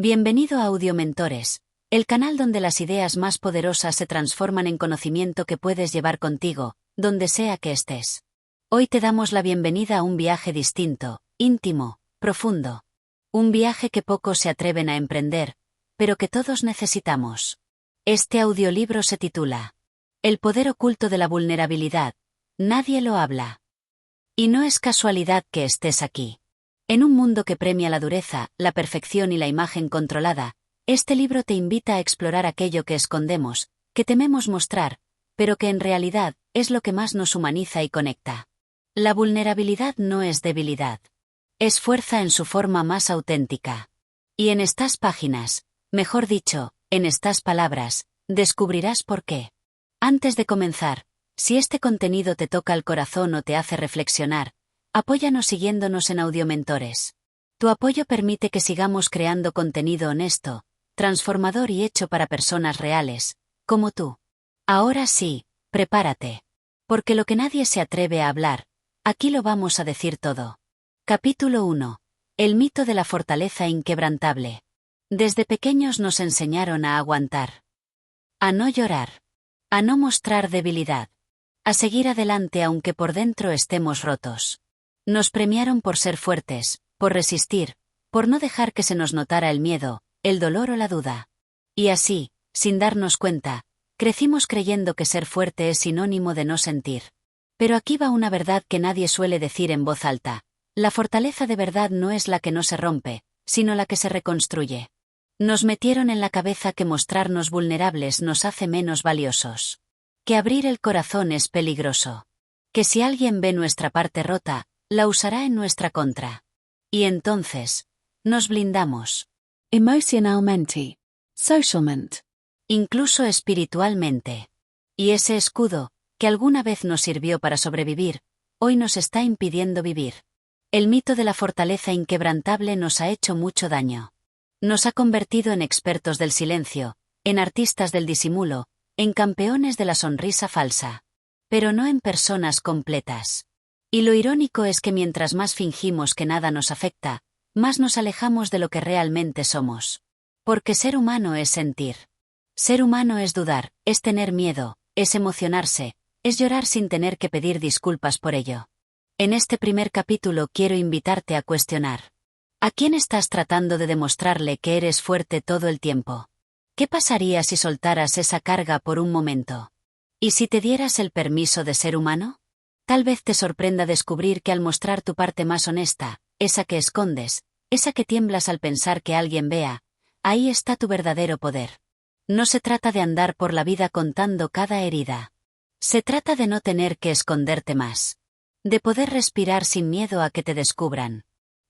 Bienvenido a Audiomentores, el canal donde las ideas más poderosas se transforman en conocimiento que puedes llevar contigo, donde sea que estés. Hoy te damos la bienvenida a un viaje distinto, íntimo, profundo. Un viaje que pocos se atreven a emprender, pero que todos necesitamos. Este audiolibro se titula El poder oculto de la vulnerabilidad. Nadie lo habla. Y no es casualidad que estés aquí. En un mundo que premia la dureza, la perfección y la imagen controlada, este libro te invita a explorar aquello que escondemos, que tememos mostrar, pero que en realidad es lo que más nos humaniza y conecta. La vulnerabilidad no es debilidad. Es fuerza en su forma más auténtica. Y en estas páginas, mejor dicho, en estas palabras, descubrirás por qué. Antes de comenzar, si este contenido te toca el corazón o te hace reflexionar, apóyanos siguiéndonos en Audiomentores. Tu apoyo permite que sigamos creando contenido honesto, transformador y hecho para personas reales, como tú. Ahora sí, prepárate. Porque lo que nadie se atreve a hablar, aquí lo vamos a decir todo. Capítulo 1. El mito de la fortaleza inquebrantable. Desde pequeños nos enseñaron a aguantar. A no llorar. A no mostrar debilidad. A seguir adelante aunque por dentro estemos rotos. Nos premiaron por ser fuertes, por resistir, por no dejar que se nos notara el miedo, el dolor o la duda. Y así, sin darnos cuenta, crecimos creyendo que ser fuerte es sinónimo de no sentir. Pero aquí va una verdad que nadie suele decir en voz alta. La fortaleza de verdad no es la que no se rompe, sino la que se reconstruye. Nos metieron en la cabeza que mostrarnos vulnerables nos hace menos valiosos. Que abrir el corazón es peligroso. Que si alguien ve nuestra parte rota, la usará en nuestra contra. Y entonces, nos blindamos. Emocionalmente. Socialmente. Incluso espiritualmente. Y ese escudo, que alguna vez nos sirvió para sobrevivir, hoy nos está impidiendo vivir. El mito de la fortaleza inquebrantable nos ha hecho mucho daño. Nos ha convertido en expertos del silencio, en artistas del disimulo, en campeones de la sonrisa falsa. Pero no en personas completas. Y lo irónico es que mientras más fingimos que nada nos afecta, más nos alejamos de lo que realmente somos. Porque ser humano es sentir. Ser humano es dudar, es tener miedo, es emocionarse, es llorar sin tener que pedir disculpas por ello. En este primer capítulo quiero invitarte a cuestionar. ¿A quién estás tratando de demostrarle que eres fuerte todo el tiempo? ¿Qué pasaría si soltaras esa carga por un momento? ¿Y si te dieras el permiso de ser humano? Tal vez te sorprenda descubrir que al mostrar tu parte más honesta, esa que escondes, esa que tiemblas al pensar que alguien vea, ahí está tu verdadero poder. No se trata de andar por la vida contando cada herida. Se trata de no tener que esconderte más. De poder respirar sin miedo a que te descubran.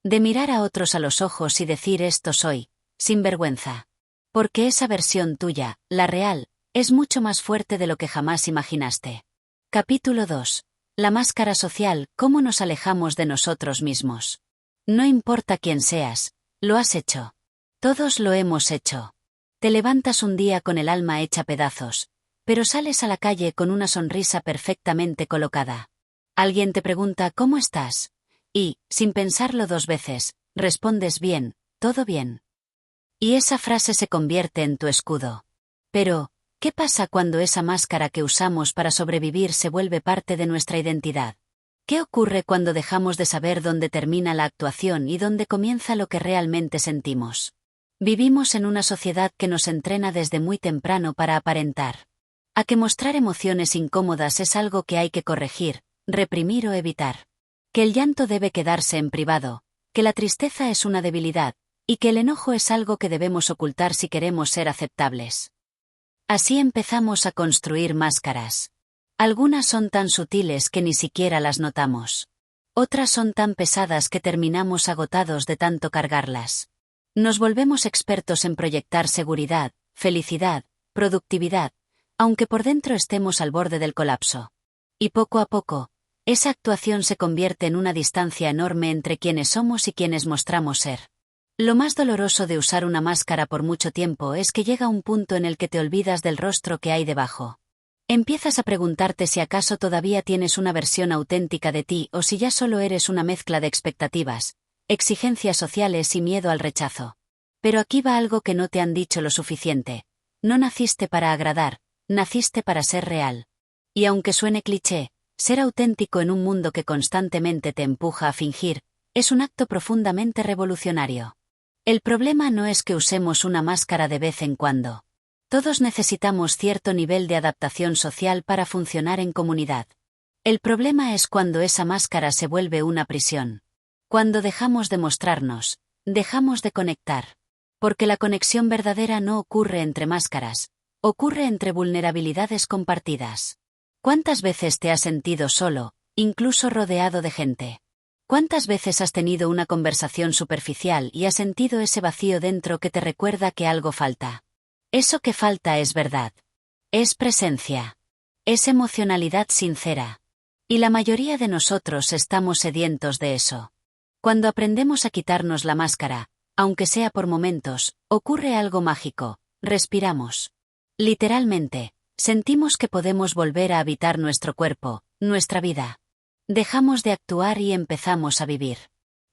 De mirar a otros a los ojos y decir esto soy, sin vergüenza. Porque esa versión tuya, la real, es mucho más fuerte de lo que jamás imaginaste. Capítulo 2. La máscara social, cómo nos alejamos de nosotros mismos. No importa quién seas, lo has hecho. Todos lo hemos hecho. Te levantas un día con el alma hecha pedazos, pero sales a la calle con una sonrisa perfectamente colocada. Alguien te pregunta ¿cómo estás? Y, sin pensarlo dos veces, respondes bien, todo bien. Y esa frase se convierte en tu escudo. Pero, ¿qué pasa cuando esa máscara que usamos para sobrevivir se vuelve parte de nuestra identidad? ¿Qué ocurre cuando dejamos de saber dónde termina la actuación y dónde comienza lo que realmente sentimos? Vivimos en una sociedad que nos entrena desde muy temprano para aparentar. A que mostrar emociones incómodas es algo que hay que corregir, reprimir o evitar. Que el llanto debe quedarse en privado, que la tristeza es una debilidad, y que el enojo es algo que debemos ocultar si queremos ser aceptables. Así empezamos a construir máscaras. Algunas son tan sutiles que ni siquiera las notamos. Otras son tan pesadas que terminamos agotados de tanto cargarlas. Nos volvemos expertos en proyectar seguridad, felicidad, productividad, aunque por dentro estemos al borde del colapso. Y poco a poco, esa actuación se convierte en una distancia enorme entre quienes somos y quienes mostramos ser. Lo más doloroso de usar una máscara por mucho tiempo es que llega un punto en el que te olvidas del rostro que hay debajo. Empiezas a preguntarte si acaso todavía tienes una versión auténtica de ti o si ya solo eres una mezcla de expectativas, exigencias sociales y miedo al rechazo. Pero aquí va algo que no te han dicho lo suficiente. No naciste para agradar, naciste para ser real. Y aunque suene cliché, ser auténtico en un mundo que constantemente te empuja a fingir, es un acto profundamente revolucionario. El problema no es que usemos una máscara de vez en cuando. Todos necesitamos cierto nivel de adaptación social para funcionar en comunidad. El problema es cuando esa máscara se vuelve una prisión. Cuando dejamos de mostrarnos, dejamos de conectar. Porque la conexión verdadera no ocurre entre máscaras, ocurre entre vulnerabilidades compartidas. ¿Cuántas veces te has sentido solo, incluso rodeado de gente? ¿Cuántas veces has tenido una conversación superficial y has sentido ese vacío dentro que te recuerda que algo falta? Eso que falta es verdad. Es presencia. Es emocionalidad sincera. Y la mayoría de nosotros estamos sedientos de eso. Cuando aprendemos a quitarnos la máscara, aunque sea por momentos, ocurre algo mágico, respiramos. Literalmente, sentimos que podemos volver a habitar nuestro cuerpo, nuestra vida. Dejamos de actuar y empezamos a vivir.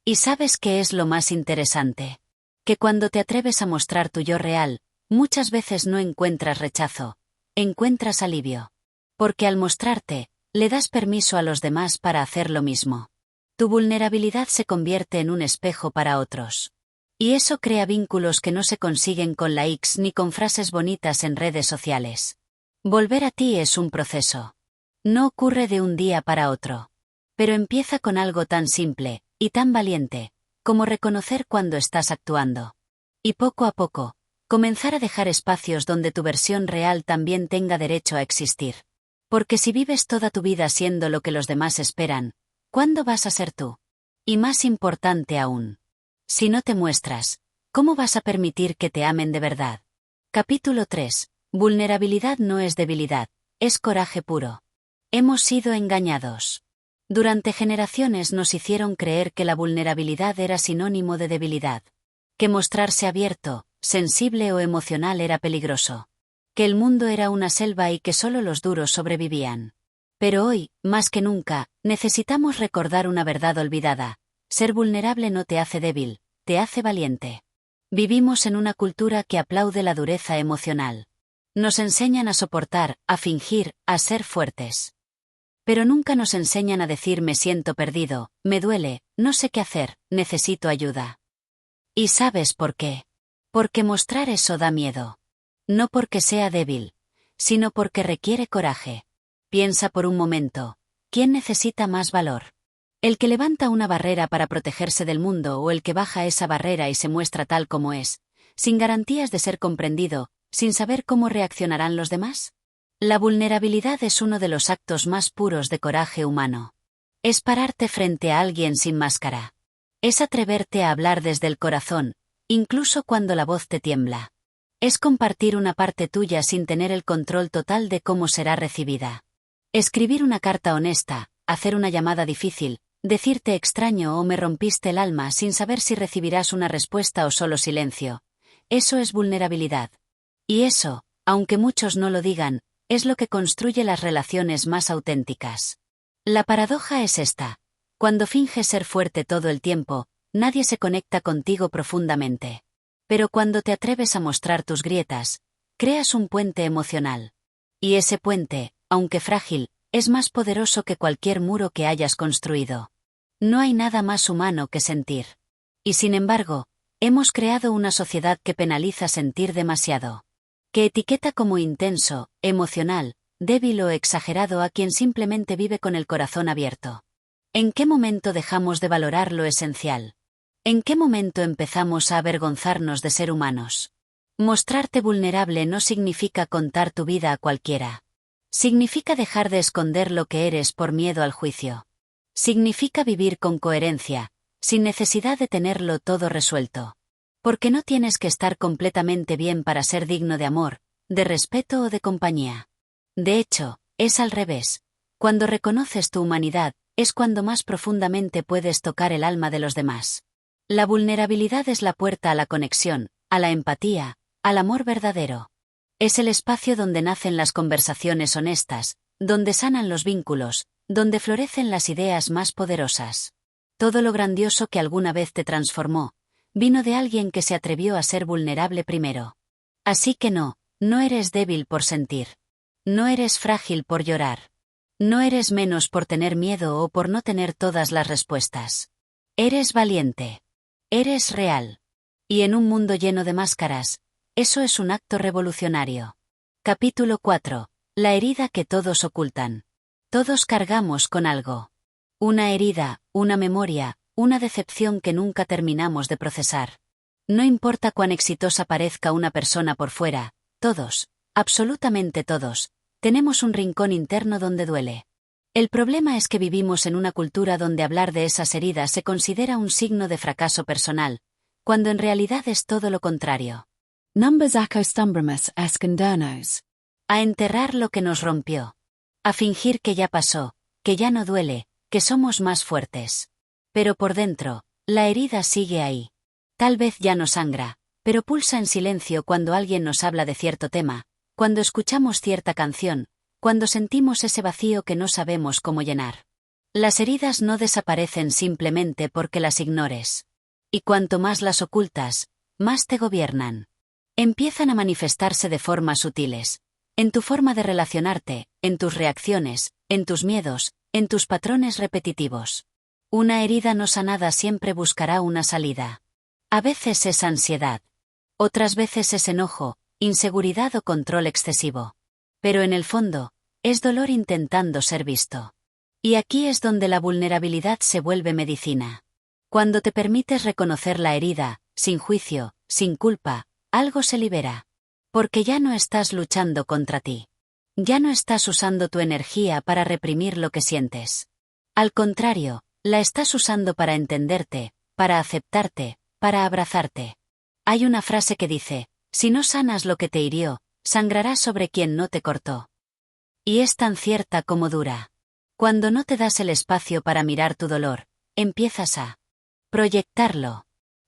¿Y sabes qué es lo más interesante? Que cuando te atreves a mostrar tu yo real, muchas veces no encuentras rechazo, encuentras alivio. Porque al mostrarte, le das permiso a los demás para hacer lo mismo. Tu vulnerabilidad se convierte en un espejo para otros. Y eso crea vínculos que no se consiguen con likes ni con frases bonitas en redes sociales. Volver a ti es un proceso. No ocurre de un día para otro. Pero empieza con algo tan simple, y tan valiente, como reconocer cuando estás actuando. Y poco a poco, comenzar a dejar espacios donde tu versión real también tenga derecho a existir. Porque si vives toda tu vida siendo lo que los demás esperan, ¿cuándo vas a ser tú? Y más importante aún, si no te muestras, ¿cómo vas a permitir que te amen de verdad? Capítulo 3. Vulnerabilidad no es debilidad, es coraje puro. Hemos sido engañados. Durante generaciones nos hicieron creer que la vulnerabilidad era sinónimo de debilidad. Que mostrarse abierto, sensible o emocional era peligroso. Que el mundo era una selva y que solo los duros sobrevivían. Pero hoy, más que nunca, necesitamos recordar una verdad olvidada. Ser vulnerable no te hace débil, te hace valiente. Vivimos en una cultura que aplaude la dureza emocional. Nos enseñan a soportar, a fingir, a ser fuertes. Pero nunca nos enseñan a decir me siento perdido, me duele, no sé qué hacer, necesito ayuda. ¿Y sabes por qué? Porque mostrar eso da miedo. No porque sea débil, sino porque requiere coraje. Piensa por un momento, ¿quién necesita más valor? ¿El que levanta una barrera para protegerse del mundo o el que baja esa barrera y se muestra tal como es, sin garantías de ser comprendido, sin saber cómo reaccionarán los demás? La vulnerabilidad es uno de los actos más puros de coraje humano. Es pararte frente a alguien sin máscara. Es atreverte a hablar desde el corazón, incluso cuando la voz te tiembla. Es compartir una parte tuya sin tener el control total de cómo será recibida. Escribir una carta honesta, hacer una llamada difícil, decirte extraño o me rompiste el alma sin saber si recibirás una respuesta o solo silencio. Eso es vulnerabilidad. Y eso, aunque muchos no lo digan, es lo que construye las relaciones más auténticas. La paradoja es esta. Cuando finges ser fuerte todo el tiempo, nadie se conecta contigo profundamente. Pero cuando te atreves a mostrar tus grietas, creas un puente emocional. Y ese puente, aunque frágil, es más poderoso que cualquier muro que hayas construido. No hay nada más humano que sentir. Y sin embargo, hemos creado una sociedad que penaliza sentir demasiado. Que etiqueta como intenso, emocional, débil o exagerado a quien simplemente vive con el corazón abierto. ¿En qué momento dejamos de valorar lo esencial? ¿En qué momento empezamos a avergonzarnos de ser humanos? Mostrarte vulnerable no significa contar tu vida a cualquiera. Significa dejar de esconder lo que eres por miedo al juicio. Significa vivir con coherencia, sin necesidad de tenerlo todo resuelto. Porque no tienes que estar completamente bien para ser digno de amor, de respeto o de compañía. De hecho, es al revés. Cuando reconoces tu humanidad, es cuando más profundamente puedes tocar el alma de los demás. La vulnerabilidad es la puerta a la conexión, a la empatía, al amor verdadero. Es el espacio donde nacen las conversaciones honestas, donde sanan los vínculos, donde florecen las ideas más poderosas. Todo lo grandioso que alguna vez te transformó, vino de alguien que se atrevió a ser vulnerable primero. Así que no eres débil por sentir. No eres frágil por llorar. No eres menos por tener miedo o por no tener todas las respuestas. Eres valiente. Eres real. Y en un mundo lleno de máscaras, eso es un acto revolucionario. Capítulo 4. La herida que todos ocultan. Todos cargamos con algo. Una herida, una memoria, una decepción que nunca terminamos de procesar. No importa cuán exitosa parezca una persona por fuera, todos, absolutamente todos, tenemos un rincón interno donde duele. El problema es que vivimos en una cultura donde hablar de esas heridas se considera un signo de fracaso personal, cuando en realidad es todo lo contrario. Numbers acostumbramus escondernos. A enterrar lo que nos rompió. A fingir que ya pasó, que ya no duele, que somos más fuertes. Pero por dentro, la herida sigue ahí. Tal vez ya no sangra, pero pulsa en silencio cuando alguien nos habla de cierto tema, cuando escuchamos cierta canción, cuando sentimos ese vacío que no sabemos cómo llenar. Las heridas no desaparecen simplemente porque las ignores. Y cuanto más las ocultas, más te gobiernan. Empiezan a manifestarse de formas sutiles. En tu forma de relacionarte, en tus reacciones, en tus miedos, en tus patrones repetitivos. Una herida no sanada siempre buscará una salida. A veces es ansiedad. Otras veces es enojo, inseguridad o control excesivo. Pero en el fondo, es dolor intentando ser visto. Y aquí es donde la vulnerabilidad se vuelve medicina. Cuando te permites reconocer la herida, sin juicio, sin culpa, algo se libera. Porque ya no estás luchando contra ti. Ya no estás usando tu energía para reprimir lo que sientes. Al contrario, la estás usando para entenderte, para aceptarte, para abrazarte. Hay una frase que dice, si no sanas lo que te hirió, sangrarás sobre quien no te cortó. Y es tan cierta como dura. Cuando no te das el espacio para mirar tu dolor, empiezas a proyectarlo.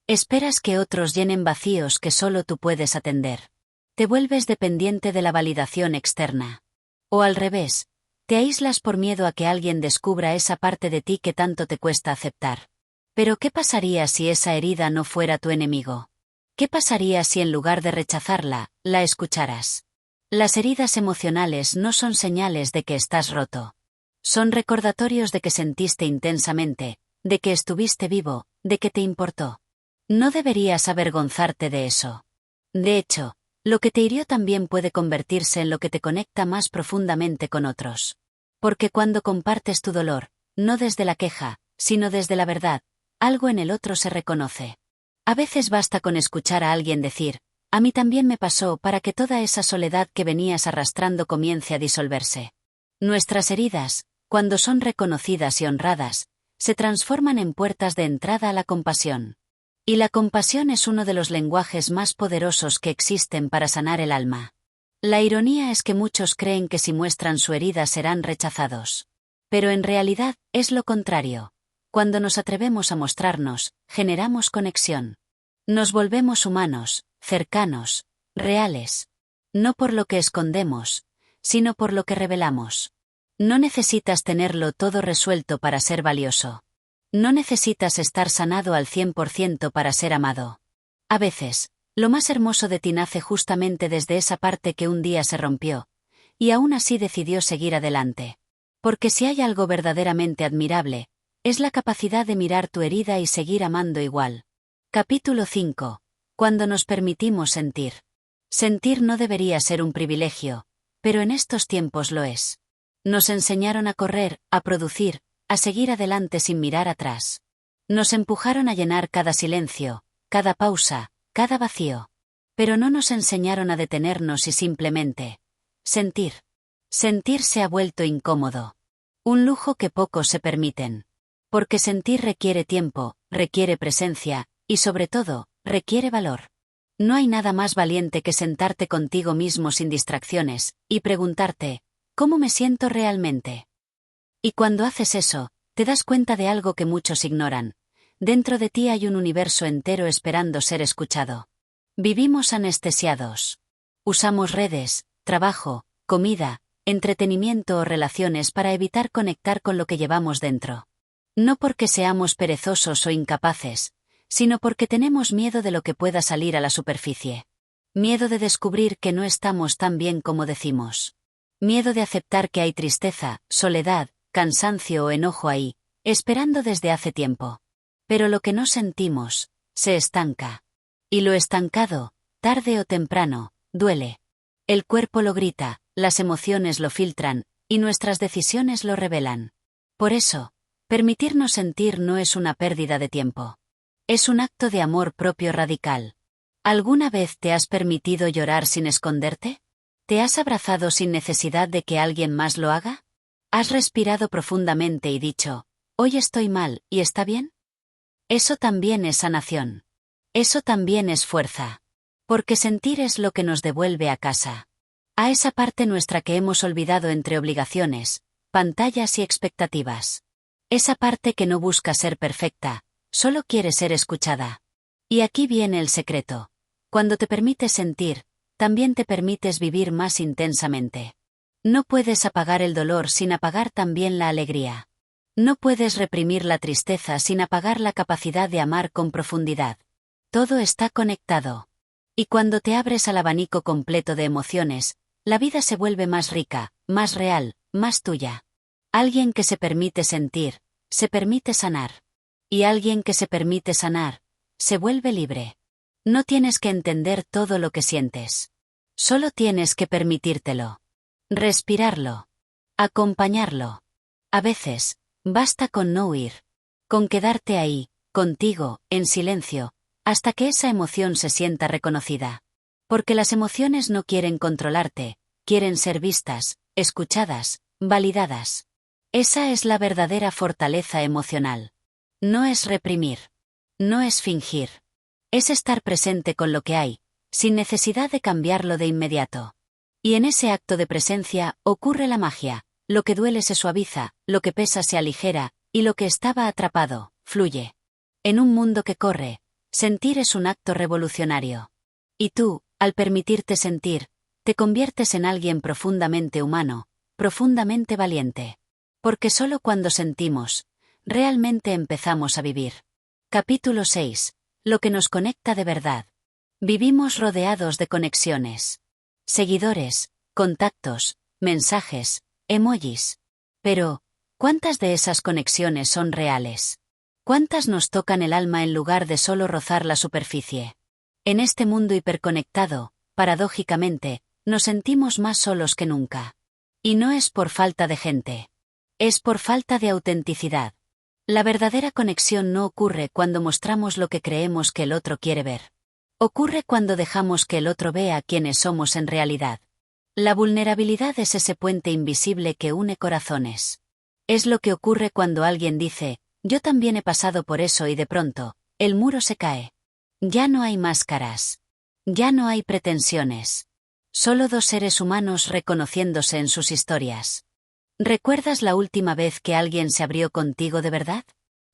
Esperas que otros llenen vacíos que solo tú puedes atender. Te vuelves dependiente de la validación externa. O al revés, te aíslas por miedo a que alguien descubra esa parte de ti que tanto te cuesta aceptar. Pero ¿qué pasaría si esa herida no fuera tu enemigo? ¿Qué pasaría si en lugar de rechazarla, la escucharas? Las heridas emocionales no son señales de que estás roto. Son recordatorios de que sentiste intensamente, de que estuviste vivo, de que te importó. No deberías avergonzarte de eso. De hecho, lo que te hirió también puede convertirse en lo que te conecta más profundamente con otros. Porque cuando compartes tu dolor, no desde la queja, sino desde la verdad, algo en el otro se reconoce. A veces basta con escuchar a alguien decir, a mí también me pasó, para que toda esa soledad que venías arrastrando comience a disolverse. Nuestras heridas, cuando son reconocidas y honradas, se transforman en puertas de entrada a la compasión. Y la compasión es uno de los lenguajes más poderosos que existen para sanar el alma. La ironía es que muchos creen que si muestran su herida serán rechazados. Pero en realidad, es lo contrario. Cuando nos atrevemos a mostrarnos, generamos conexión. Nos volvemos humanos, cercanos, reales. No por lo que escondemos, sino por lo que revelamos. No necesitas tenerlo todo resuelto para ser valioso. No necesitas estar sanado al 100% para ser amado. A veces, lo más hermoso de ti nace justamente desde esa parte que un día se rompió, y aún así decidió seguir adelante. Porque si hay algo verdaderamente admirable, es la capacidad de mirar tu herida y seguir amando igual. Capítulo 5. Cuando nos permitimos sentir. Sentir no debería ser un privilegio, pero en estos tiempos lo es. Nos enseñaron a correr, a producir, a seguir adelante sin mirar atrás. Nos empujaron a llenar cada silencio, cada pausa, cada vacío. Pero no nos enseñaron a detenernos y simplemente sentir. Sentir se ha vuelto incómodo. Un lujo que pocos se permiten. Porque sentir requiere tiempo, requiere presencia, y sobre todo, requiere valor. No hay nada más valiente que sentarte contigo mismo sin distracciones, y preguntarte, ¿cómo me siento realmente? Y cuando haces eso, te das cuenta de algo que muchos ignoran. Dentro de ti hay un universo entero esperando ser escuchado. Vivimos anestesiados. Usamos redes, trabajo, comida, entretenimiento o relaciones para evitar conectar con lo que llevamos dentro. No porque seamos perezosos o incapaces, sino porque tenemos miedo de lo que pueda salir a la superficie. Miedo de descubrir que no estamos tan bien como decimos. Miedo de aceptar que hay tristeza, soledad, cansancio o enojo ahí, esperando desde hace tiempo. Pero lo que no sentimos, se estanca. Y lo estancado, tarde o temprano, duele. El cuerpo lo grita, las emociones lo filtran, y nuestras decisiones lo revelan. Por eso, permitirnos sentir no es una pérdida de tiempo. Es un acto de amor propio radical. ¿Alguna vez te has permitido llorar sin esconderte? ¿Te has abrazado sin necesidad de que alguien más lo haga? ¿Has respirado profundamente y dicho, hoy estoy mal, ¿y está bien? Eso también es sanación. Eso también es fuerza. Porque sentir es lo que nos devuelve a casa. A esa parte nuestra que hemos olvidado entre obligaciones, pantallas y expectativas. Esa parte que no busca ser perfecta, solo quiere ser escuchada. Y aquí viene el secreto. Cuando te permites sentir, también te permites vivir más intensamente. No puedes apagar el dolor sin apagar también la alegría. No puedes reprimir la tristeza sin apagar la capacidad de amar con profundidad. Todo está conectado. Y cuando te abres al abanico completo de emociones, la vida se vuelve más rica, más real, más tuya. Alguien que se permite sentir, se permite sanar. Y alguien que se permite sanar, se vuelve libre. No tienes que entender todo lo que sientes. Solo tienes que permitírtelo. Respirarlo. Acompañarlo. A veces, basta con no huir. Con quedarte ahí, contigo, en silencio, hasta que esa emoción se sienta reconocida. Porque las emociones no quieren controlarte, quieren ser vistas, escuchadas, validadas. Esa es la verdadera fortaleza emocional. No es reprimir. No es fingir. Es estar presente con lo que hay, sin necesidad de cambiarlo de inmediato. Y en ese acto de presencia ocurre la magia. Lo que duele se suaviza, lo que pesa se aligera, y lo que estaba atrapado, fluye. En un mundo que corre, sentir es un acto revolucionario. Y tú, al permitirte sentir, te conviertes en alguien profundamente humano, profundamente valiente. Porque solo cuando sentimos, realmente empezamos a vivir. Capítulo 6. Lo que nos conecta de verdad. Vivimos rodeados de conexiones. Seguidores, contactos, mensajes, emojis. Pero, ¿cuántas de esas conexiones son reales? ¿Cuántas nos tocan el alma en lugar de solo rozar la superficie? En este mundo hiperconectado, paradójicamente, nos sentimos más solos que nunca. Y no es por falta de gente. Es por falta de autenticidad. La verdadera conexión no ocurre cuando mostramos lo que creemos que el otro quiere ver. Ocurre cuando dejamos que el otro vea quiénes somos en realidad. La vulnerabilidad es ese puente invisible que une corazones. Es lo que ocurre cuando alguien dice, yo también he pasado por eso y de pronto, el muro se cae. Ya no hay máscaras. Ya no hay pretensiones. Solo dos seres humanos reconociéndose en sus historias. ¿Recuerdas la última vez que alguien se abrió contigo de verdad?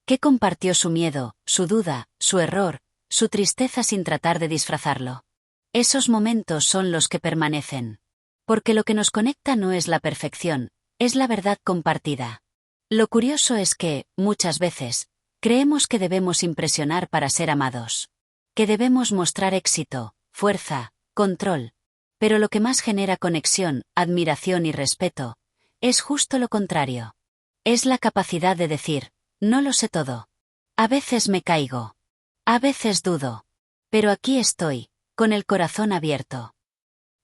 ¿Qué compartió su miedo, su duda, su error, su tristeza sin tratar de disfrazarlo? Esos momentos son los que permanecen. Porque lo que nos conecta no es la perfección, es la verdad compartida. Lo curioso es que, muchas veces, creemos que debemos impresionar para ser amados. Que debemos mostrar éxito, fuerza, control. Pero lo que más genera conexión, admiración y respeto, es justo lo contrario. Es la capacidad de decir, no lo sé todo. A veces me caigo. A veces dudo. Pero aquí estoy, con el corazón abierto.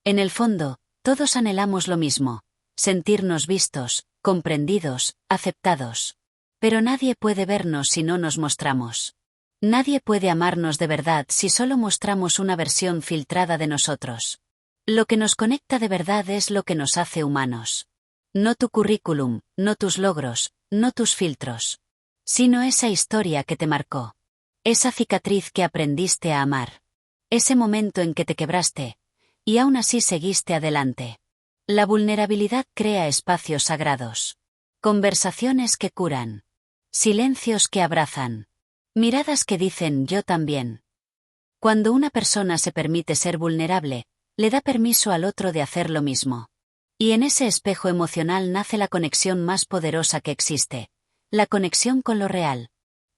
En el fondo, todos anhelamos lo mismo, sentirnos vistos, comprendidos, aceptados. Pero nadie puede vernos si no nos mostramos. Nadie puede amarnos de verdad si solo mostramos una versión filtrada de nosotros. Lo que nos conecta de verdad es lo que nos hace humanos. No tu currículum, no tus logros, no tus filtros. Sino esa historia que te marcó. Esa cicatriz que aprendiste a amar. Ese momento en que te quebraste, y aún así seguiste adelante. La vulnerabilidad crea espacios sagrados. Conversaciones que curan. Silencios que abrazan. Miradas que dicen yo también. Cuando una persona se permite ser vulnerable, le da permiso al otro de hacer lo mismo. Y en ese espejo emocional nace la conexión más poderosa que existe. La conexión con lo real.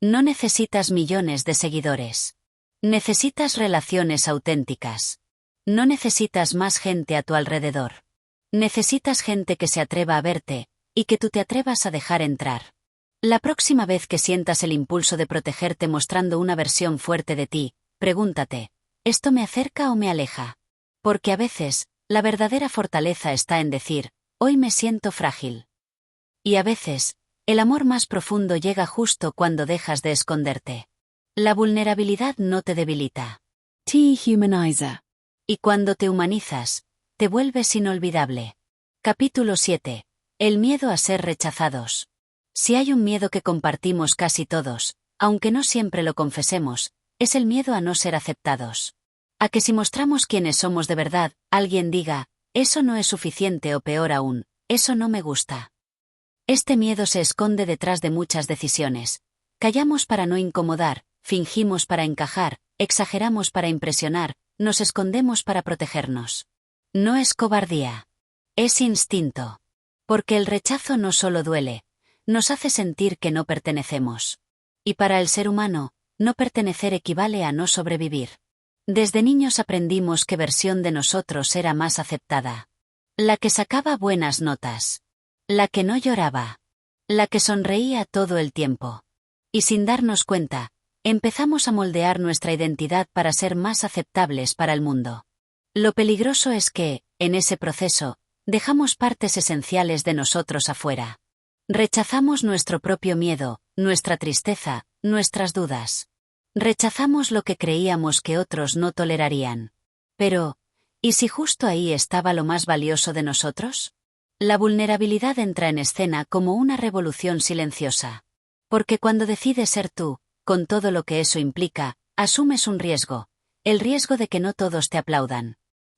No necesitas millones de seguidores. Necesitas relaciones auténticas. No necesitas más gente a tu alrededor. Necesitas gente que se atreva a verte, y que tú te atrevas a dejar entrar. La próxima vez que sientas el impulso de protegerte mostrando una versión fuerte de ti, pregúntate, ¿esto me acerca o me aleja? Porque a veces, la verdadera fortaleza está en decir, hoy me siento frágil. Y a veces, el amor más profundo llega justo cuando dejas de esconderte. La vulnerabilidad no te debilita. T-Humanizer. Y cuando te humanizas, te vuelves inolvidable. Capítulo 7. El miedo a ser rechazados. Si hay un miedo que compartimos casi todos, aunque no siempre lo confesemos, es el miedo a no ser aceptados. A que si mostramos quiénes somos de verdad, alguien diga, eso no es suficiente o peor aún, eso no me gusta. Este miedo se esconde detrás de muchas decisiones. Callamos para no incomodar, fingimos para encajar, exageramos para impresionar, nos escondemos para protegernos. No es cobardía. Es instinto. Porque el rechazo no solo duele, nos hace sentir que no pertenecemos. Y para el ser humano, no pertenecer equivale a no sobrevivir. Desde niños aprendimos qué versión de nosotros era más aceptada. La que sacaba buenas notas. La que no lloraba. La que sonreía todo el tiempo. Y sin darnos cuenta, empezamos a moldear nuestra identidad para ser más aceptables para el mundo. Lo peligroso es que, en ese proceso, dejamos partes esenciales de nosotros afuera. Rechazamos nuestro propio miedo, nuestra tristeza, nuestras dudas. Rechazamos lo que creíamos que otros no tolerarían. Pero, ¿y si justo ahí estaba lo más valioso de nosotros? La vulnerabilidad entra en escena como una revolución silenciosa. Porque cuando decides ser tú, con todo lo que eso implica, asumes un riesgo, el riesgo de que no todos te aplaudan.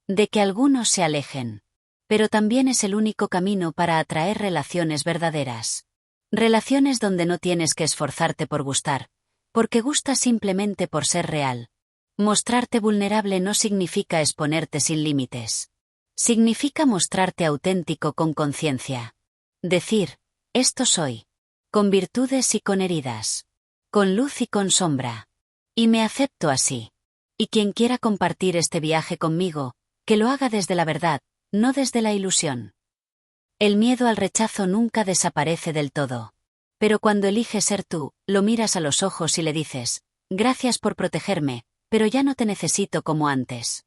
De que algunos se alejen. Pero también es el único camino para atraer relaciones verdaderas. Relaciones donde no tienes que esforzarte por gustar, porque gustas simplemente por ser real. Mostrarte vulnerable no significa exponerte sin límites. Significa mostrarte auténtico con conciencia. Decir, esto soy. Con virtudes y con heridas. Con luz y con sombra. Y me acepto así. Y quien quiera compartir este viaje conmigo, que lo haga desde la verdad, no desde la ilusión. El miedo al rechazo nunca desaparece del todo. Pero cuando eliges ser tú, lo miras a los ojos y le dices, gracias por protegerme, pero ya no te necesito como antes.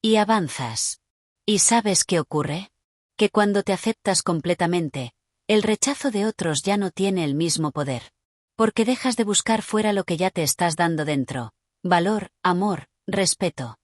Y avanzas. ¿Y sabes qué ocurre? Que cuando te aceptas completamente, el rechazo de otros ya no tiene el mismo poder. Porque dejas de buscar fuera lo que ya te estás dando dentro. Valor, amor, respeto.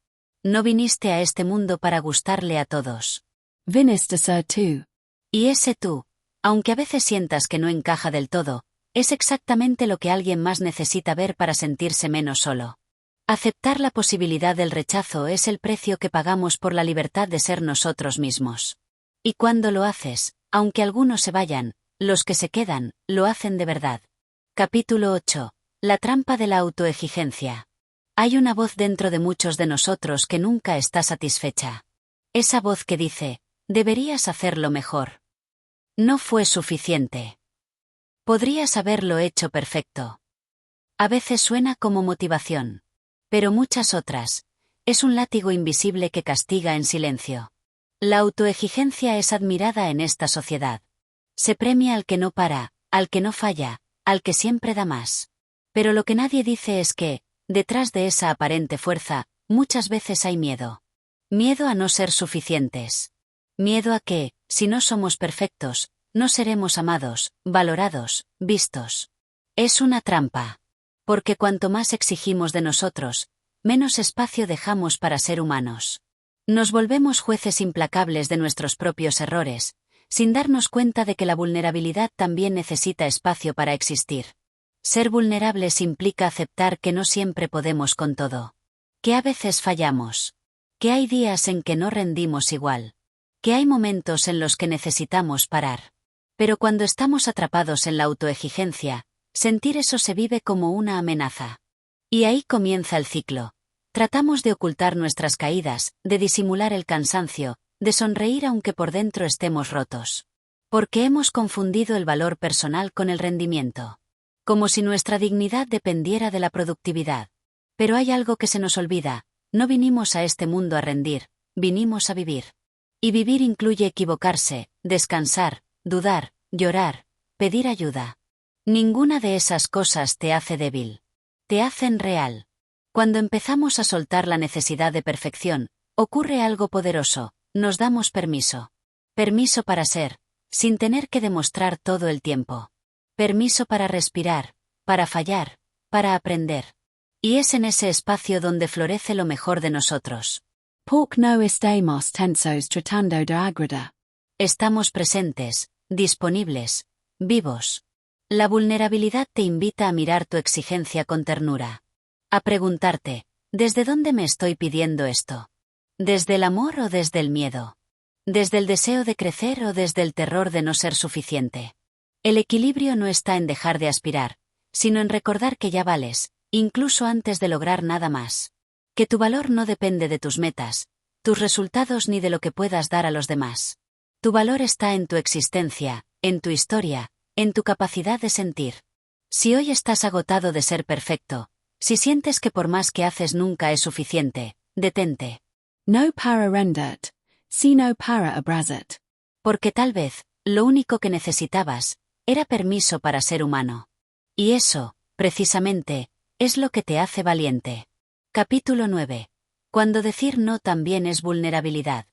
No viniste a este mundo para gustarle a todos. Viniste a ser tú. Y ese tú, aunque a veces sientas que no encaja del todo, es exactamente lo que alguien más necesita ver para sentirse menos solo. Aceptar la posibilidad del rechazo es el precio que pagamos por la libertad de ser nosotros mismos. Y cuando lo haces, aunque algunos se vayan, los que se quedan, lo hacen de verdad. Capítulo 8. La trampa de la autoexigencia. Hay una voz dentro de muchos de nosotros que nunca está satisfecha. Esa voz que dice, deberías hacerlo mejor. No fue suficiente. Podrías haberlo hecho perfecto. A veces suena como motivación. Pero muchas otras, es un látigo invisible que castiga en silencio. La autoexigencia es admirada en esta sociedad. Se premia al que no para, al que no falla, al que siempre da más. Pero lo que nadie dice es que, detrás de esa aparente fuerza, muchas veces hay miedo. Miedo a no ser suficientes. Miedo a que, si no somos perfectos, no seremos amados, valorados, vistos. Es una trampa. Porque cuanto más exigimos de nosotros, menos espacio dejamos para ser humanos. Nos volvemos jueces implacables de nuestros propios errores, sin darnos cuenta de que la vulnerabilidad también necesita espacio para existir. Ser vulnerables implica aceptar que no siempre podemos con todo. Que a veces fallamos. Que hay días en que no rendimos igual. Que hay momentos en los que necesitamos parar. Pero cuando estamos atrapados en la autoexigencia, sentir eso se vive como una amenaza. Y ahí comienza el ciclo. Tratamos de ocultar nuestras caídas, de disimular el cansancio, de sonreír aunque por dentro estemos rotos. Porque hemos confundido el valor personal con el rendimiento. como si nuestra dignidad dependiera de la productividad. Pero hay algo que se nos olvida: no vinimos a este mundo a rendir, vinimos a vivir. Y vivir incluye equivocarse, descansar, dudar, llorar, pedir ayuda. Ninguna de esas cosas te hace débil. Te hacen real. Cuando empezamos a soltar la necesidad de perfección, ocurre algo poderoso: nos damos permiso. Permiso para ser, sin tener que demostrar todo el tiempo. Permiso para respirar, para fallar, para aprender. Y es en ese espacio donde florece lo mejor de nosotros. Pork no estamos tensos tratando de agradar. Estamos presentes, disponibles, vivos. La vulnerabilidad te invita a mirar tu exigencia con ternura. A preguntarte: ¿desde dónde me estoy pidiendo esto? ¿Desde el amor o desde el miedo? ¿Desde el deseo de crecer o desde el terror de no ser suficiente? El equilibrio no está en dejar de aspirar, sino en recordar que ya vales, incluso antes de lograr nada más. Que tu valor no depende de tus metas, tus resultados ni de lo que puedas dar a los demás. Tu valor está en tu existencia, en tu historia, en tu capacidad de sentir. Si hoy estás agotado de ser perfecto, si sientes que por más que haces nunca es suficiente, detente. No para rendet, sino para abrazar. Porque tal vez, lo único que necesitabas, era permiso para ser humano. Y eso, precisamente, es lo que te hace valiente. Capítulo 9. Cuando decir no también es vulnerabilidad.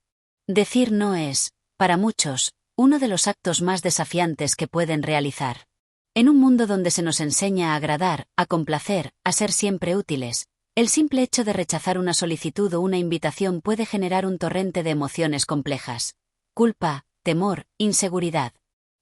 Decir no es, para muchos, uno de los actos más desafiantes que pueden realizar. En un mundo donde se nos enseña a agradar, a complacer, a ser siempre útiles, el simple hecho de rechazar una solicitud o una invitación puede generar un torrente de emociones complejas. Culpa, temor, inseguridad.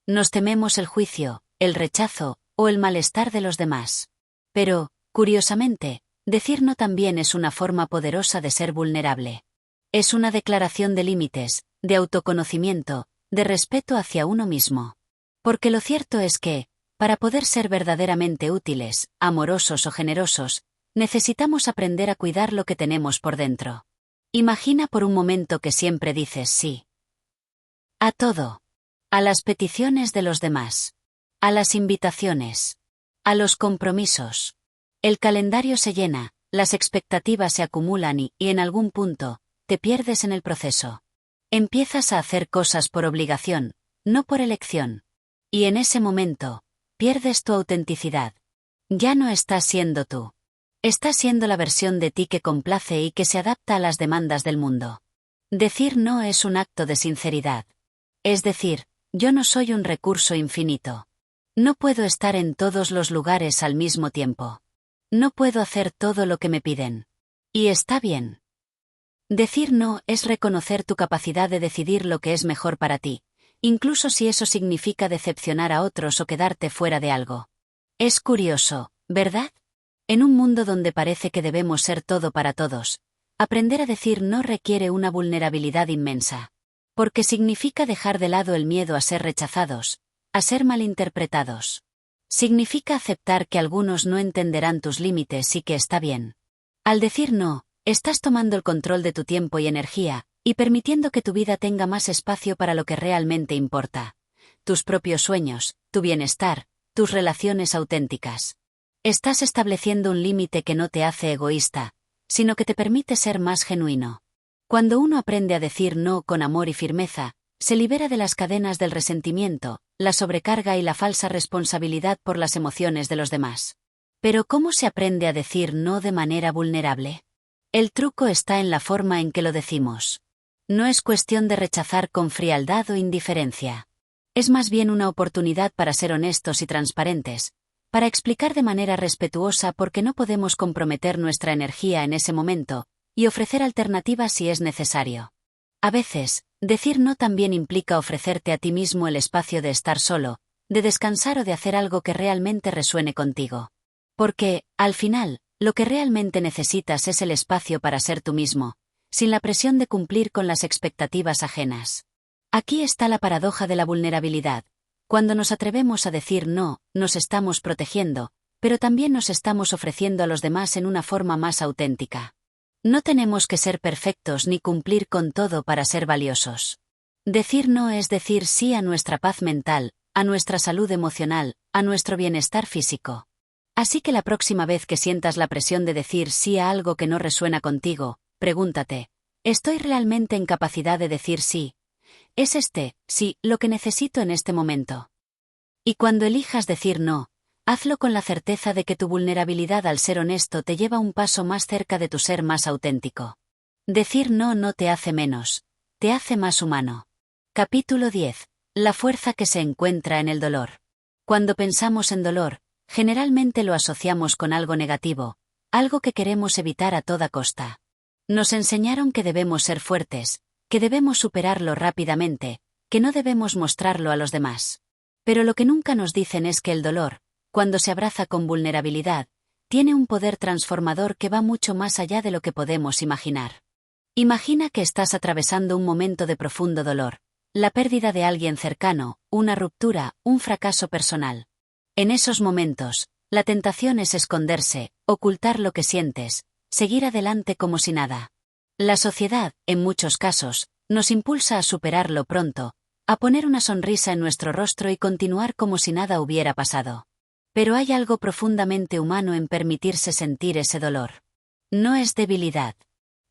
Nos tememos el juicio, el rechazo, o el malestar de los demás. Pero, curiosamente, decir no también es una forma poderosa de ser vulnerable. Es una declaración de límites, de autoconocimiento, de respeto hacia uno mismo. Porque lo cierto es que, para poder ser verdaderamente útiles, amorosos o generosos, necesitamos aprender a cuidar lo que tenemos por dentro. Imagina por un momento que siempre dices sí. A todo. A las peticiones de los demás. A las invitaciones. A los compromisos. El calendario se llena, las expectativas se acumulan y, en algún punto, te pierdes en el proceso. Empiezas a hacer cosas por obligación, no por elección. Y en ese momento, pierdes tu autenticidad. Ya no estás siendo tú. Estás siendo la versión de ti que complace y que se adapta a las demandas del mundo. Decir no es un acto de sinceridad. Es decir, yo no soy un recurso infinito. No puedo estar en todos los lugares al mismo tiempo. No puedo hacer todo lo que me piden. Y está bien. Decir no es reconocer tu capacidad de decidir lo que es mejor para ti, incluso si eso significa decepcionar a otros o quedarte fuera de algo. Es curioso, ¿verdad? En un mundo donde parece que debemos ser todo para todos, aprender a decir no requiere una vulnerabilidad inmensa. Porque significa dejar de lado el miedo a ser rechazados, a ser malinterpretados. Significa aceptar que algunos no entenderán tus límites y que está bien. Al decir no, estás tomando el control de tu tiempo y energía, y permitiendo que tu vida tenga más espacio para lo que realmente importa. Tus propios sueños, tu bienestar, tus relaciones auténticas. Estás estableciendo un límite que no te hace egoísta, sino que te permite ser más genuino. Cuando uno aprende a decir no con amor y firmeza, se libera de las cadenas del resentimiento, la sobrecarga y la falsa responsabilidad por las emociones de los demás. Pero ¿cómo se aprende a decir no de manera vulnerable? El truco está en la forma en que lo decimos. No es cuestión de rechazar con frialdad o indiferencia. Es más bien una oportunidad para ser honestos y transparentes, para explicar de manera respetuosa por qué no podemos comprometer nuestra energía en ese momento, y ofrecer alternativas si es necesario. A veces, decir no también implica ofrecerte a ti mismo el espacio de estar solo, de descansar o de hacer algo que realmente resuene contigo. Porque, al final, lo que realmente necesitas es el espacio para ser tú mismo, sin la presión de cumplir con las expectativas ajenas. Aquí está la paradoja de la vulnerabilidad. Cuando nos atrevemos a decir no, nos estamos protegiendo, pero también nos estamos ofreciendo a los demás en una forma más auténtica. No tenemos que ser perfectos ni cumplir con todo para ser valiosos. Decir no es decir sí a nuestra paz mental, a nuestra salud emocional, a nuestro bienestar físico. Así que la próxima vez que sientas la presión de decir sí a algo que no resuena contigo, pregúntate, ¿estoy realmente en capacidad de decir sí? ¿Es sí, lo que necesito en este momento? Y cuando elijas decir no, hazlo con la certeza de que tu vulnerabilidad al ser honesto te lleva un paso más cerca de tu ser más auténtico. Decir no no te hace menos, te hace más humano. Capítulo 10. La fuerza que se encuentra en el dolor. Cuando pensamos en dolor, generalmente lo asociamos con algo negativo, algo que queremos evitar a toda costa. Nos enseñaron que debemos ser fuertes, que debemos superarlo rápidamente, que no debemos mostrarlo a los demás. Pero lo que nunca nos dicen es que el dolor, cuando se abraza con vulnerabilidad, tiene un poder transformador que va mucho más allá de lo que podemos imaginar. Imagina que estás atravesando un momento de profundo dolor, la pérdida de alguien cercano, una ruptura, un fracaso personal. En esos momentos, la tentación es esconderse, ocultar lo que sientes, seguir adelante como si nada. La sociedad, en muchos casos, nos impulsa a superarlo pronto, a poner una sonrisa en nuestro rostro y continuar como si nada hubiera pasado. Pero hay algo profundamente humano en permitirse sentir ese dolor. No es debilidad.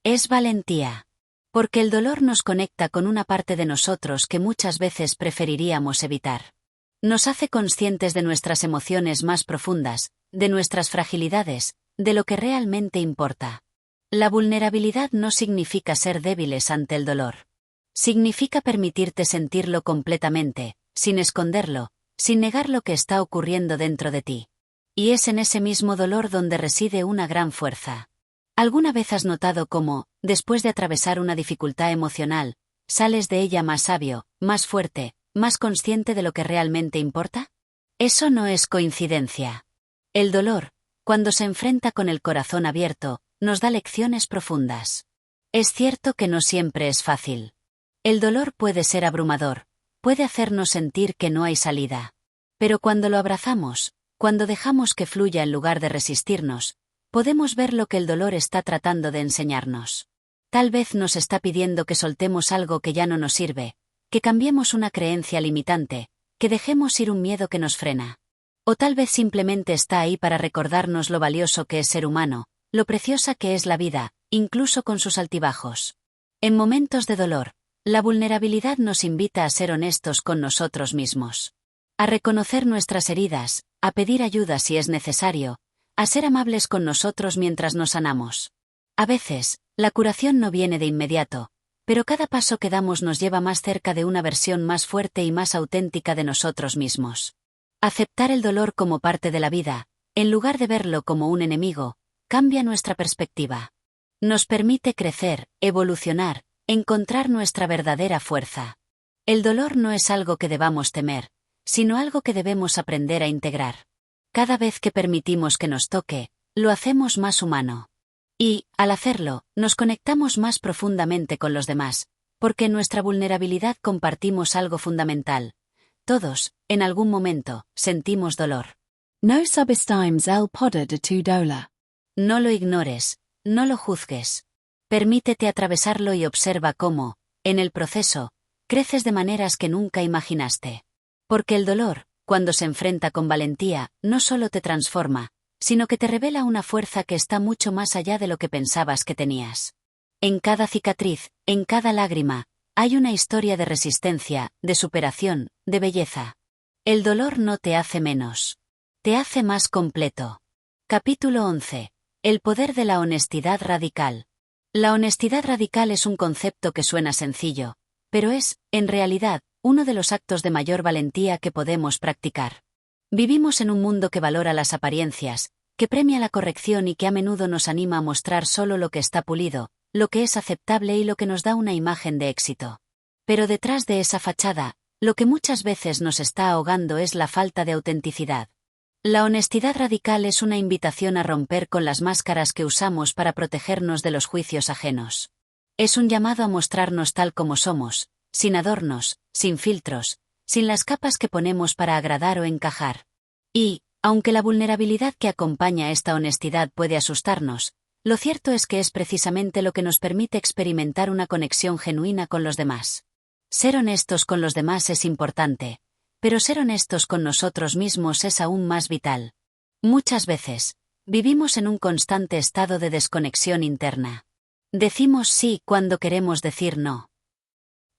Es valentía. Porque el dolor nos conecta con una parte de nosotros que muchas veces preferiríamos evitar. Nos hace conscientes de nuestras emociones más profundas, de nuestras fragilidades, de lo que realmente importa. La vulnerabilidad no significa ser débiles ante el dolor. Significa permitirte sentirlo completamente, sin esconderlo, sin negar lo que está ocurriendo dentro de ti. Y es en ese mismo dolor donde reside una gran fuerza. ¿Alguna vez has notado cómo, después de atravesar una dificultad emocional, sales de ella más sabio, más fuerte, más consciente de lo que realmente importa? Eso no es coincidencia. El dolor, cuando se enfrenta con el corazón abierto, nos da lecciones profundas. Es cierto que no siempre es fácil. El dolor puede ser abrumador, puede hacernos sentir que no hay salida. Pero cuando lo abrazamos, cuando dejamos que fluya en lugar de resistirnos, podemos ver lo que el dolor está tratando de enseñarnos. Tal vez nos está pidiendo que soltemos algo que ya no nos sirve, que cambiemos una creencia limitante, que dejemos ir un miedo que nos frena. O tal vez simplemente está ahí para recordarnos lo valioso que es ser humano, lo preciosa que es la vida, incluso con sus altibajos. En momentos de dolor, la vulnerabilidad nos invita a ser honestos con nosotros mismos. A reconocer nuestras heridas, a pedir ayuda si es necesario, a ser amables con nosotros mientras nos sanamos. A veces, la curación no viene de inmediato, pero cada paso que damos nos lleva más cerca de una versión más fuerte y más auténtica de nosotros mismos. Aceptar el dolor como parte de la vida, en lugar de verlo como un enemigo, cambia nuestra perspectiva. Nos permite crecer, evolucionar, encontrar nuestra verdadera fuerza. El dolor no es algo que debamos temer, sino algo que debemos aprender a integrar. Cada vez que permitimos que nos toque, lo hacemos más humano. Y, al hacerlo, nos conectamos más profundamente con los demás, porque en nuestra vulnerabilidad compartimos algo fundamental. Todos, en algún momento, sentimos dolor. No subestimes el poder de tu dolor. No lo ignores, no lo juzgues. Permítete atravesarlo y observa cómo, en el proceso, creces de maneras que nunca imaginaste. Porque el dolor, cuando se enfrenta con valentía, no solo te transforma, sino que te revela una fuerza que está mucho más allá de lo que pensabas que tenías. En cada cicatriz, en cada lágrima, hay una historia de resistencia, de superación, de belleza. El dolor no te hace menos. Te hace más completo. Capítulo 11. El poder de la honestidad radical. La honestidad radical es un concepto que suena sencillo, pero es, en realidad, uno de los actos de mayor valentía que podemos practicar. Vivimos en un mundo que valora las apariencias, que premia la corrección y que a menudo nos anima a mostrar solo lo que está pulido, lo que es aceptable y lo que nos da una imagen de éxito. Pero detrás de esa fachada, lo que muchas veces nos está ahogando es la falta de autenticidad. La honestidad radical es una invitación a romper con las máscaras que usamos para protegernos de los juicios ajenos. Es un llamado a mostrarnos tal como somos, sin adornos, sin filtros, sin las capas que ponemos para agradar o encajar. Y, aunque la vulnerabilidad que acompaña esta honestidad puede asustarnos, lo cierto es que es precisamente lo que nos permite experimentar una conexión genuina con los demás. Ser honestos con los demás es importante, pero ser honestos con nosotros mismos es aún más vital. Muchas veces, vivimos en un constante estado de desconexión interna. Decimos sí cuando queremos decir no.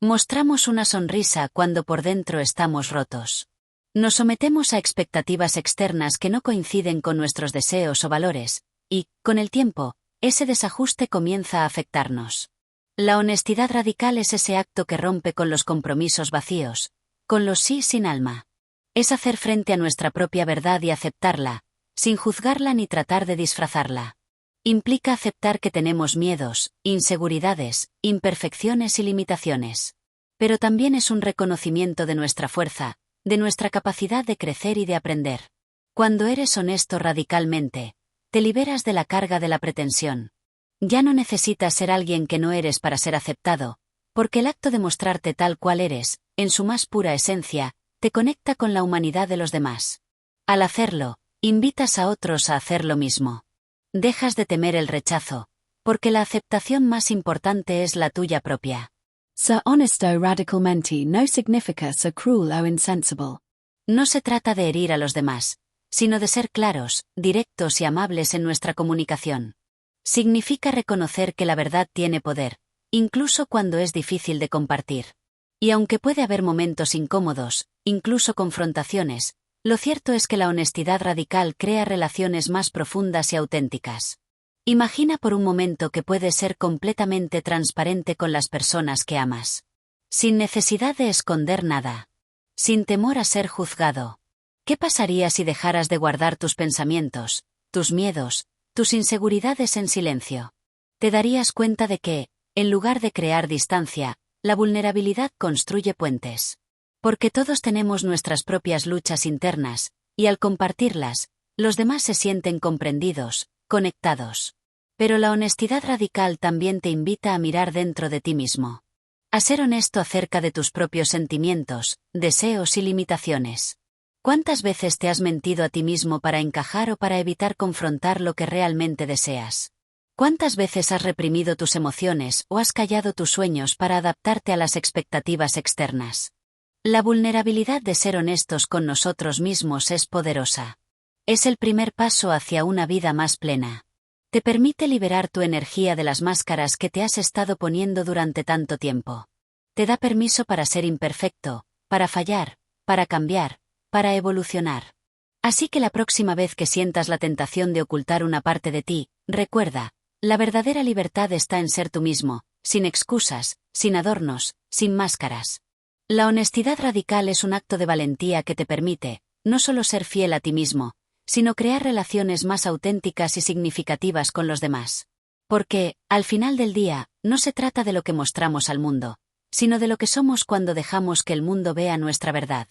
Mostramos una sonrisa cuando por dentro estamos rotos. Nos sometemos a expectativas externas que no coinciden con nuestros deseos o valores, y, con el tiempo, ese desajuste comienza a afectarnos. La honestidad radical es ese acto que rompe con los compromisos vacíos, con los sí sin alma. Es hacer frente a nuestra propia verdad y aceptarla, sin juzgarla ni tratar de disfrazarla. Implica aceptar que tenemos miedos, inseguridades, imperfecciones y limitaciones. Pero también es un reconocimiento de nuestra fuerza, de nuestra capacidad de crecer y de aprender. Cuando eres honesto radicalmente, te liberas de la carga de la pretensión. Ya no necesitas ser alguien que no eres para ser aceptado, porque el acto de mostrarte tal cual eres, en su más pura esencia, te conecta con la humanidad de los demás. Al hacerlo, invitas a otros a hacer lo mismo. Dejas de temer el rechazo, porque la aceptación más importante es la tuya propia. Ser honesto radicalmente no significa ser cruel o insensible. No se trata de herir a los demás, sino de ser claros, directos y amables en nuestra comunicación. Significa reconocer que la verdad tiene poder, incluso cuando es difícil de compartir. Y aunque puede haber momentos incómodos, incluso confrontaciones, lo cierto es que la honestidad radical crea relaciones más profundas y auténticas. Imagina por un momento que puedes ser completamente transparente con las personas que amas. Sin necesidad de esconder nada. Sin temor a ser juzgado. ¿Qué pasaría si dejaras de guardar tus pensamientos, tus miedos, tus inseguridades en silencio? Te darías cuenta de que, en lugar de crear distancia, la vulnerabilidad construye puentes. Porque todos tenemos nuestras propias luchas internas, y al compartirlas, los demás se sienten comprendidos, conectados. Pero la honestidad radical también te invita a mirar dentro de ti mismo. A ser honesto acerca de tus propios sentimientos, deseos y limitaciones. ¿Cuántas veces te has mentido a ti mismo para encajar o para evitar confrontar lo que realmente deseas? ¿Cuántas veces has reprimido tus emociones o has callado tus sueños para adaptarte a las expectativas externas? La vulnerabilidad de ser honestos con nosotros mismos es poderosa. Es el primer paso hacia una vida más plena. Te permite liberar tu energía de las máscaras que te has estado poniendo durante tanto tiempo. Te da permiso para ser imperfecto, para fallar, para cambiar, para evolucionar. Así que la próxima vez que sientas la tentación de ocultar una parte de ti, recuerda, la verdadera libertad está en ser tú mismo, sin excusas, sin adornos, sin máscaras. La honestidad radical es un acto de valentía que te permite, no solo ser fiel a ti mismo, sino crear relaciones más auténticas y significativas con los demás. Porque, al final del día, no se trata de lo que mostramos al mundo, sino de lo que somos cuando dejamos que el mundo vea nuestra verdad.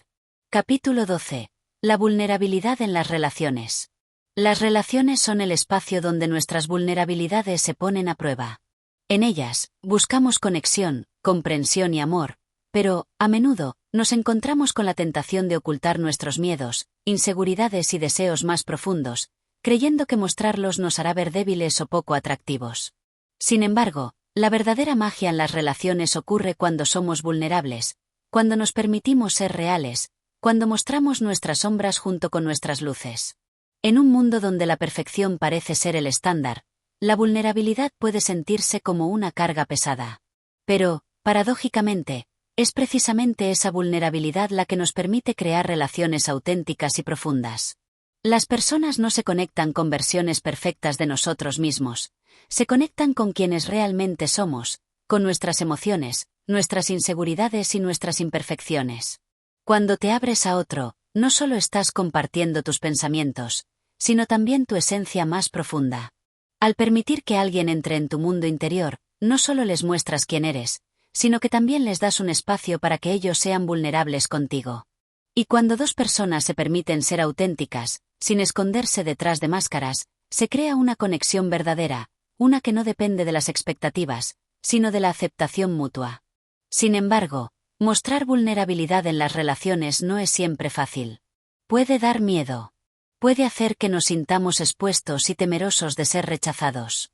Capítulo 12. La vulnerabilidad en las relaciones. Las relaciones son el espacio donde nuestras vulnerabilidades se ponen a prueba. En ellas, buscamos conexión, comprensión y amor, pero, a menudo, nos encontramos con la tentación de ocultar nuestros miedos, inseguridades y deseos más profundos, creyendo que mostrarlos nos hará ver débiles o poco atractivos. Sin embargo, la verdadera magia en las relaciones ocurre cuando somos vulnerables, cuando nos permitimos ser reales, cuando mostramos nuestras sombras junto con nuestras luces. En un mundo donde la perfección parece ser el estándar, la vulnerabilidad puede sentirse como una carga pesada. Pero, paradójicamente, es precisamente esa vulnerabilidad la que nos permite crear relaciones auténticas y profundas. Las personas no se conectan con versiones perfectas de nosotros mismos, se conectan con quienes realmente somos, con nuestras emociones, nuestras inseguridades y nuestras imperfecciones. Cuando te abres a otro, no solo estás compartiendo tus pensamientos, sino también tu esencia más profunda. Al permitir que alguien entre en tu mundo interior, no solo les muestras quién eres, sino que también les das un espacio para que ellos sean vulnerables contigo. Y cuando dos personas se permiten ser auténticas, sin esconderse detrás de máscaras, se crea una conexión verdadera, una que no depende de las expectativas, sino de la aceptación mutua. Sin embargo, mostrar vulnerabilidad en las relaciones no es siempre fácil. Puede dar miedo. Puede hacer que nos sintamos expuestos y temerosos de ser rechazados.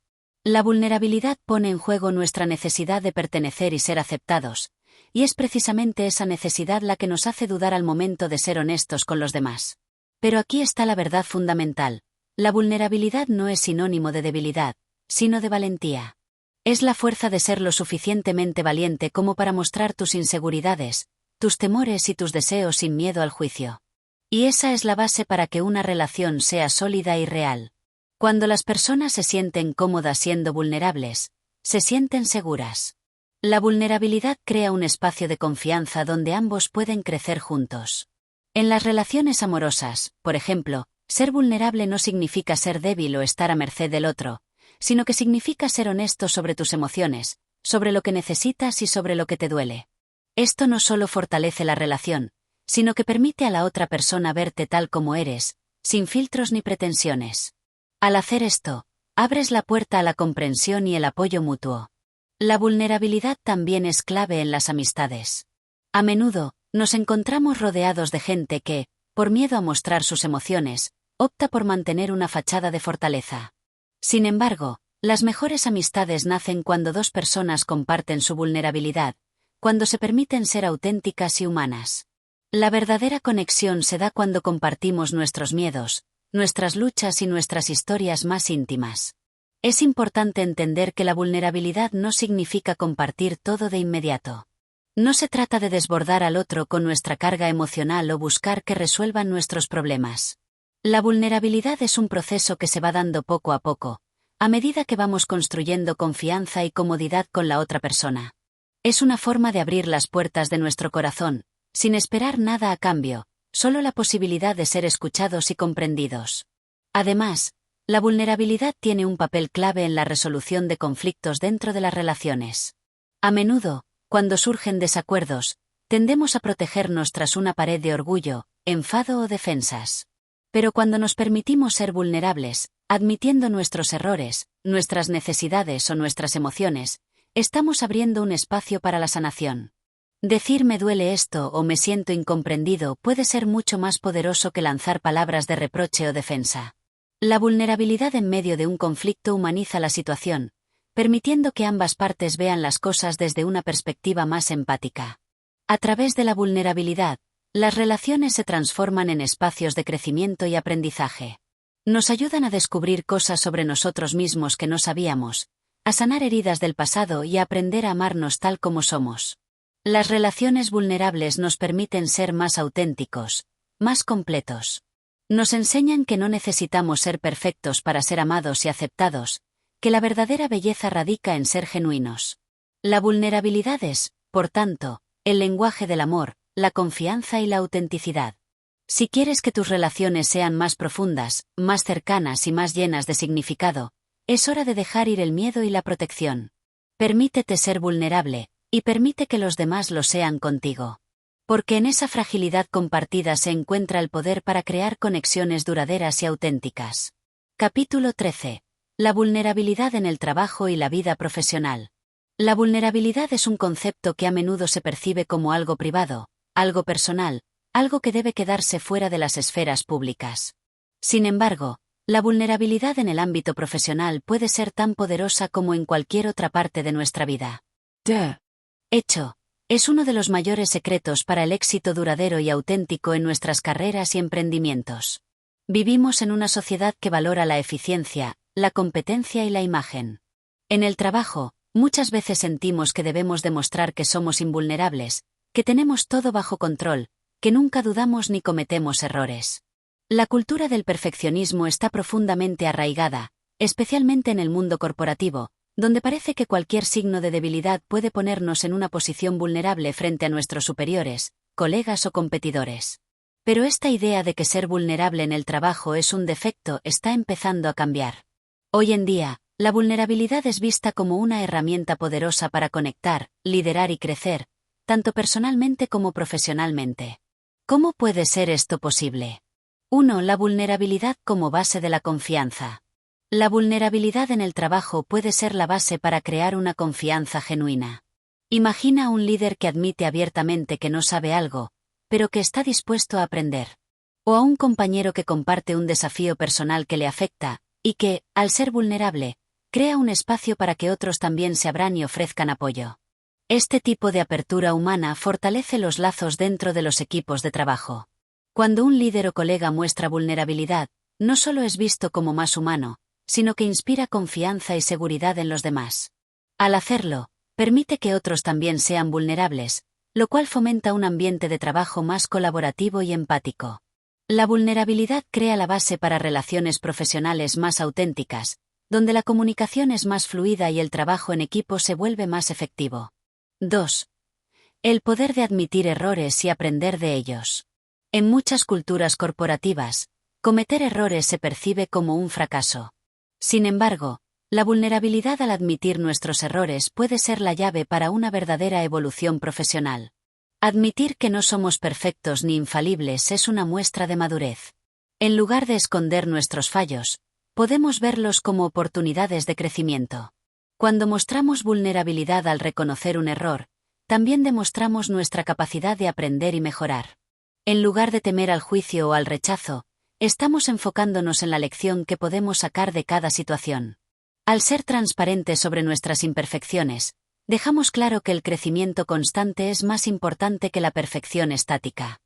La vulnerabilidad pone en juego nuestra necesidad de pertenecer y ser aceptados, y es precisamente esa necesidad la que nos hace dudar al momento de ser honestos con los demás. Pero aquí está la verdad fundamental: la vulnerabilidad no es sinónimo de debilidad, sino de valentía. Es la fuerza de ser lo suficientemente valiente como para mostrar tus inseguridades, tus temores y tus deseos sin miedo al juicio. Y esa es la base para que una relación sea sólida y real. Cuando las personas se sienten cómodas siendo vulnerables, se sienten seguras. La vulnerabilidad crea un espacio de confianza donde ambos pueden crecer juntos. En las relaciones amorosas, por ejemplo, ser vulnerable no significa ser débil o estar a merced del otro, sino que significa ser honesto sobre tus emociones, sobre lo que necesitas y sobre lo que te duele. Esto no solo fortalece la relación, sino que permite a la otra persona verte tal como eres, sin filtros ni pretensiones. Al hacer esto, abres la puerta a la comprensión y el apoyo mutuo. La vulnerabilidad también es clave en las amistades. A menudo, nos encontramos rodeados de gente que, por miedo a mostrar sus emociones, opta por mantener una fachada de fortaleza. Sin embargo, las mejores amistades nacen cuando dos personas comparten su vulnerabilidad, cuando se permiten ser auténticas y humanas. La verdadera conexión se da cuando compartimos nuestros miedos, nuestras luchas y nuestras historias más íntimas. Es importante entender que la vulnerabilidad no significa compartir todo de inmediato. No se trata de desbordar al otro con nuestra carga emocional o buscar que resuelvan nuestros problemas. La vulnerabilidad es un proceso que se va dando poco a poco, a medida que vamos construyendo confianza y comodidad con la otra persona. Es una forma de abrir las puertas de nuestro corazón, sin esperar nada a cambio, solo la posibilidad de ser escuchados y comprendidos. Además, la vulnerabilidad tiene un papel clave en la resolución de conflictos dentro de las relaciones. A menudo, cuando surgen desacuerdos, tendemos a protegernos tras una pared de orgullo, enfado o defensas. Pero cuando nos permitimos ser vulnerables, admitiendo nuestros errores, nuestras necesidades o nuestras emociones, estamos abriendo un espacio para la sanación. Decir me duele esto o me siento incomprendido puede ser mucho más poderoso que lanzar palabras de reproche o defensa. La vulnerabilidad en medio de un conflicto humaniza la situación, permitiendo que ambas partes vean las cosas desde una perspectiva más empática. A través de la vulnerabilidad, las relaciones se transforman en espacios de crecimiento y aprendizaje. Nos ayudan a descubrir cosas sobre nosotros mismos que no sabíamos, a sanar heridas del pasado y a aprender a amarnos tal como somos. Las relaciones vulnerables nos permiten ser más auténticos, más completos. Nos enseñan que no necesitamos ser perfectos para ser amados y aceptados, que la verdadera belleza radica en ser genuinos. La vulnerabilidad es, por tanto, el lenguaje del amor, la confianza y la autenticidad. Si quieres que tus relaciones sean más profundas, más cercanas y más llenas de significado, es hora de dejar ir el miedo y la protección. Permítete ser vulnerable, y permite que los demás lo sean contigo. Porque en esa fragilidad compartida se encuentra el poder para crear conexiones duraderas y auténticas. Capítulo 13. La vulnerabilidad en el trabajo y la vida profesional. La vulnerabilidad es un concepto que a menudo se percibe como algo privado, algo personal, algo que debe quedarse fuera de las esferas públicas. Sin embargo, la vulnerabilidad en el ámbito profesional puede ser tan poderosa como en cualquier otra parte de nuestra vida. De hecho, es uno de los mayores secretos para el éxito duradero y auténtico en nuestras carreras y emprendimientos. Vivimos en una sociedad que valora la eficiencia, la competencia y la imagen. En el trabajo, muchas veces sentimos que debemos demostrar que somos invulnerables, que tenemos todo bajo control, que nunca dudamos ni cometemos errores. La cultura del perfeccionismo está profundamente arraigada, especialmente en el mundo corporativo, donde parece que cualquier signo de debilidad puede ponernos en una posición vulnerable frente a nuestros superiores, colegas o competidores. Pero esta idea de que ser vulnerable en el trabajo es un defecto está empezando a cambiar. Hoy en día, la vulnerabilidad es vista como una herramienta poderosa para conectar, liderar y crecer, tanto personalmente como profesionalmente. ¿Cómo puede ser esto posible? 1. La vulnerabilidad como base de la confianza. La vulnerabilidad en el trabajo puede ser la base para crear una confianza genuina. Imagina a un líder que admite abiertamente que no sabe algo, pero que está dispuesto a aprender. O a un compañero que comparte un desafío personal que le afecta, y que, al ser vulnerable, crea un espacio para que otros también se abran y ofrezcan apoyo. Este tipo de apertura humana fortalece los lazos dentro de los equipos de trabajo. Cuando un líder o colega muestra vulnerabilidad, no solo es visto como más humano, sino que inspira confianza y seguridad en los demás. Al hacerlo, permite que otros también sean vulnerables, lo cual fomenta un ambiente de trabajo más colaborativo y empático. La vulnerabilidad crea la base para relaciones profesionales más auténticas, donde la comunicación es más fluida y el trabajo en equipo se vuelve más efectivo. 2. El poder de admitir errores y aprender de ellos. En muchas culturas corporativas, cometer errores se percibe como un fracaso. Sin embargo, la vulnerabilidad al admitir nuestros errores puede ser la llave para una verdadera evolución profesional. Admitir que no somos perfectos ni infalibles es una muestra de madurez. En lugar de esconder nuestros fallos, podemos verlos como oportunidades de crecimiento. Cuando mostramos vulnerabilidad al reconocer un error, también demostramos nuestra capacidad de aprender y mejorar. En lugar de temer al juicio o al rechazo, estamos enfocándonos en la lección que podemos sacar de cada situación. Al ser transparentes sobre nuestras imperfecciones, dejamos claro que el crecimiento constante es más importante que la perfección estática.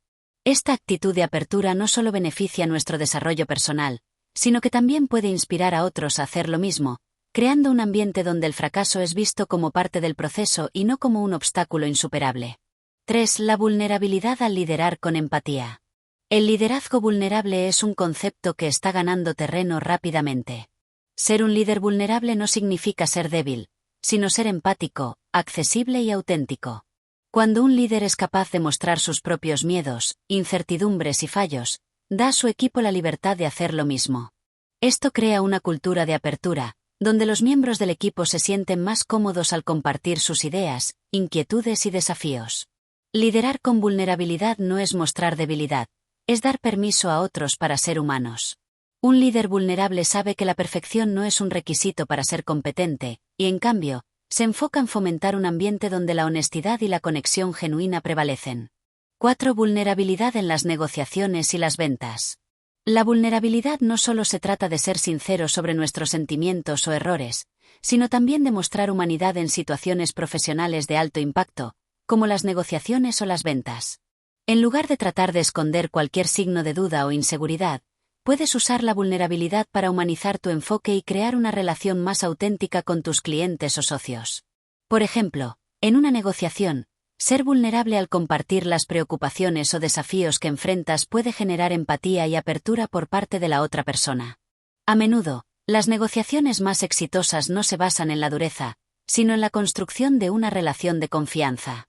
Esta actitud de apertura no solo beneficia nuestro desarrollo personal, sino que también puede inspirar a otros a hacer lo mismo, creando un ambiente donde el fracaso es visto como parte del proceso y no como un obstáculo insuperable. 3. La vulnerabilidad al liderar con empatía. El liderazgo vulnerable es un concepto que está ganando terreno rápidamente. Ser un líder vulnerable no significa ser débil, sino ser empático, accesible y auténtico. Cuando un líder es capaz de mostrar sus propios miedos, incertidumbres y fallos, da a su equipo la libertad de hacer lo mismo. Esto crea una cultura de apertura, donde los miembros del equipo se sienten más cómodos al compartir sus ideas, inquietudes y desafíos. Liderar con vulnerabilidad no es mostrar debilidad, es dar permiso a otros para ser humanos. Un líder vulnerable sabe que la perfección no es un requisito para ser competente, y en cambio, se enfoca en fomentar un ambiente donde la honestidad y la conexión genuina prevalecen. 4. Vulnerabilidad en las negociaciones y las ventas. La vulnerabilidad no solo se trata de ser sinceros sobre nuestros sentimientos o errores, sino también de mostrar humanidad en situaciones profesionales de alto impacto, como las negociaciones o las ventas. En lugar de tratar de esconder cualquier signo de duda o inseguridad, puedes usar la vulnerabilidad para humanizar tu enfoque y crear una relación más auténtica con tus clientes o socios. Por ejemplo, en una negociación, ser vulnerable al compartir las preocupaciones o desafíos que enfrentas puede generar empatía y apertura por parte de la otra persona. A menudo, las negociaciones más exitosas no se basan en la dureza, sino en la construcción de una relación de confianza.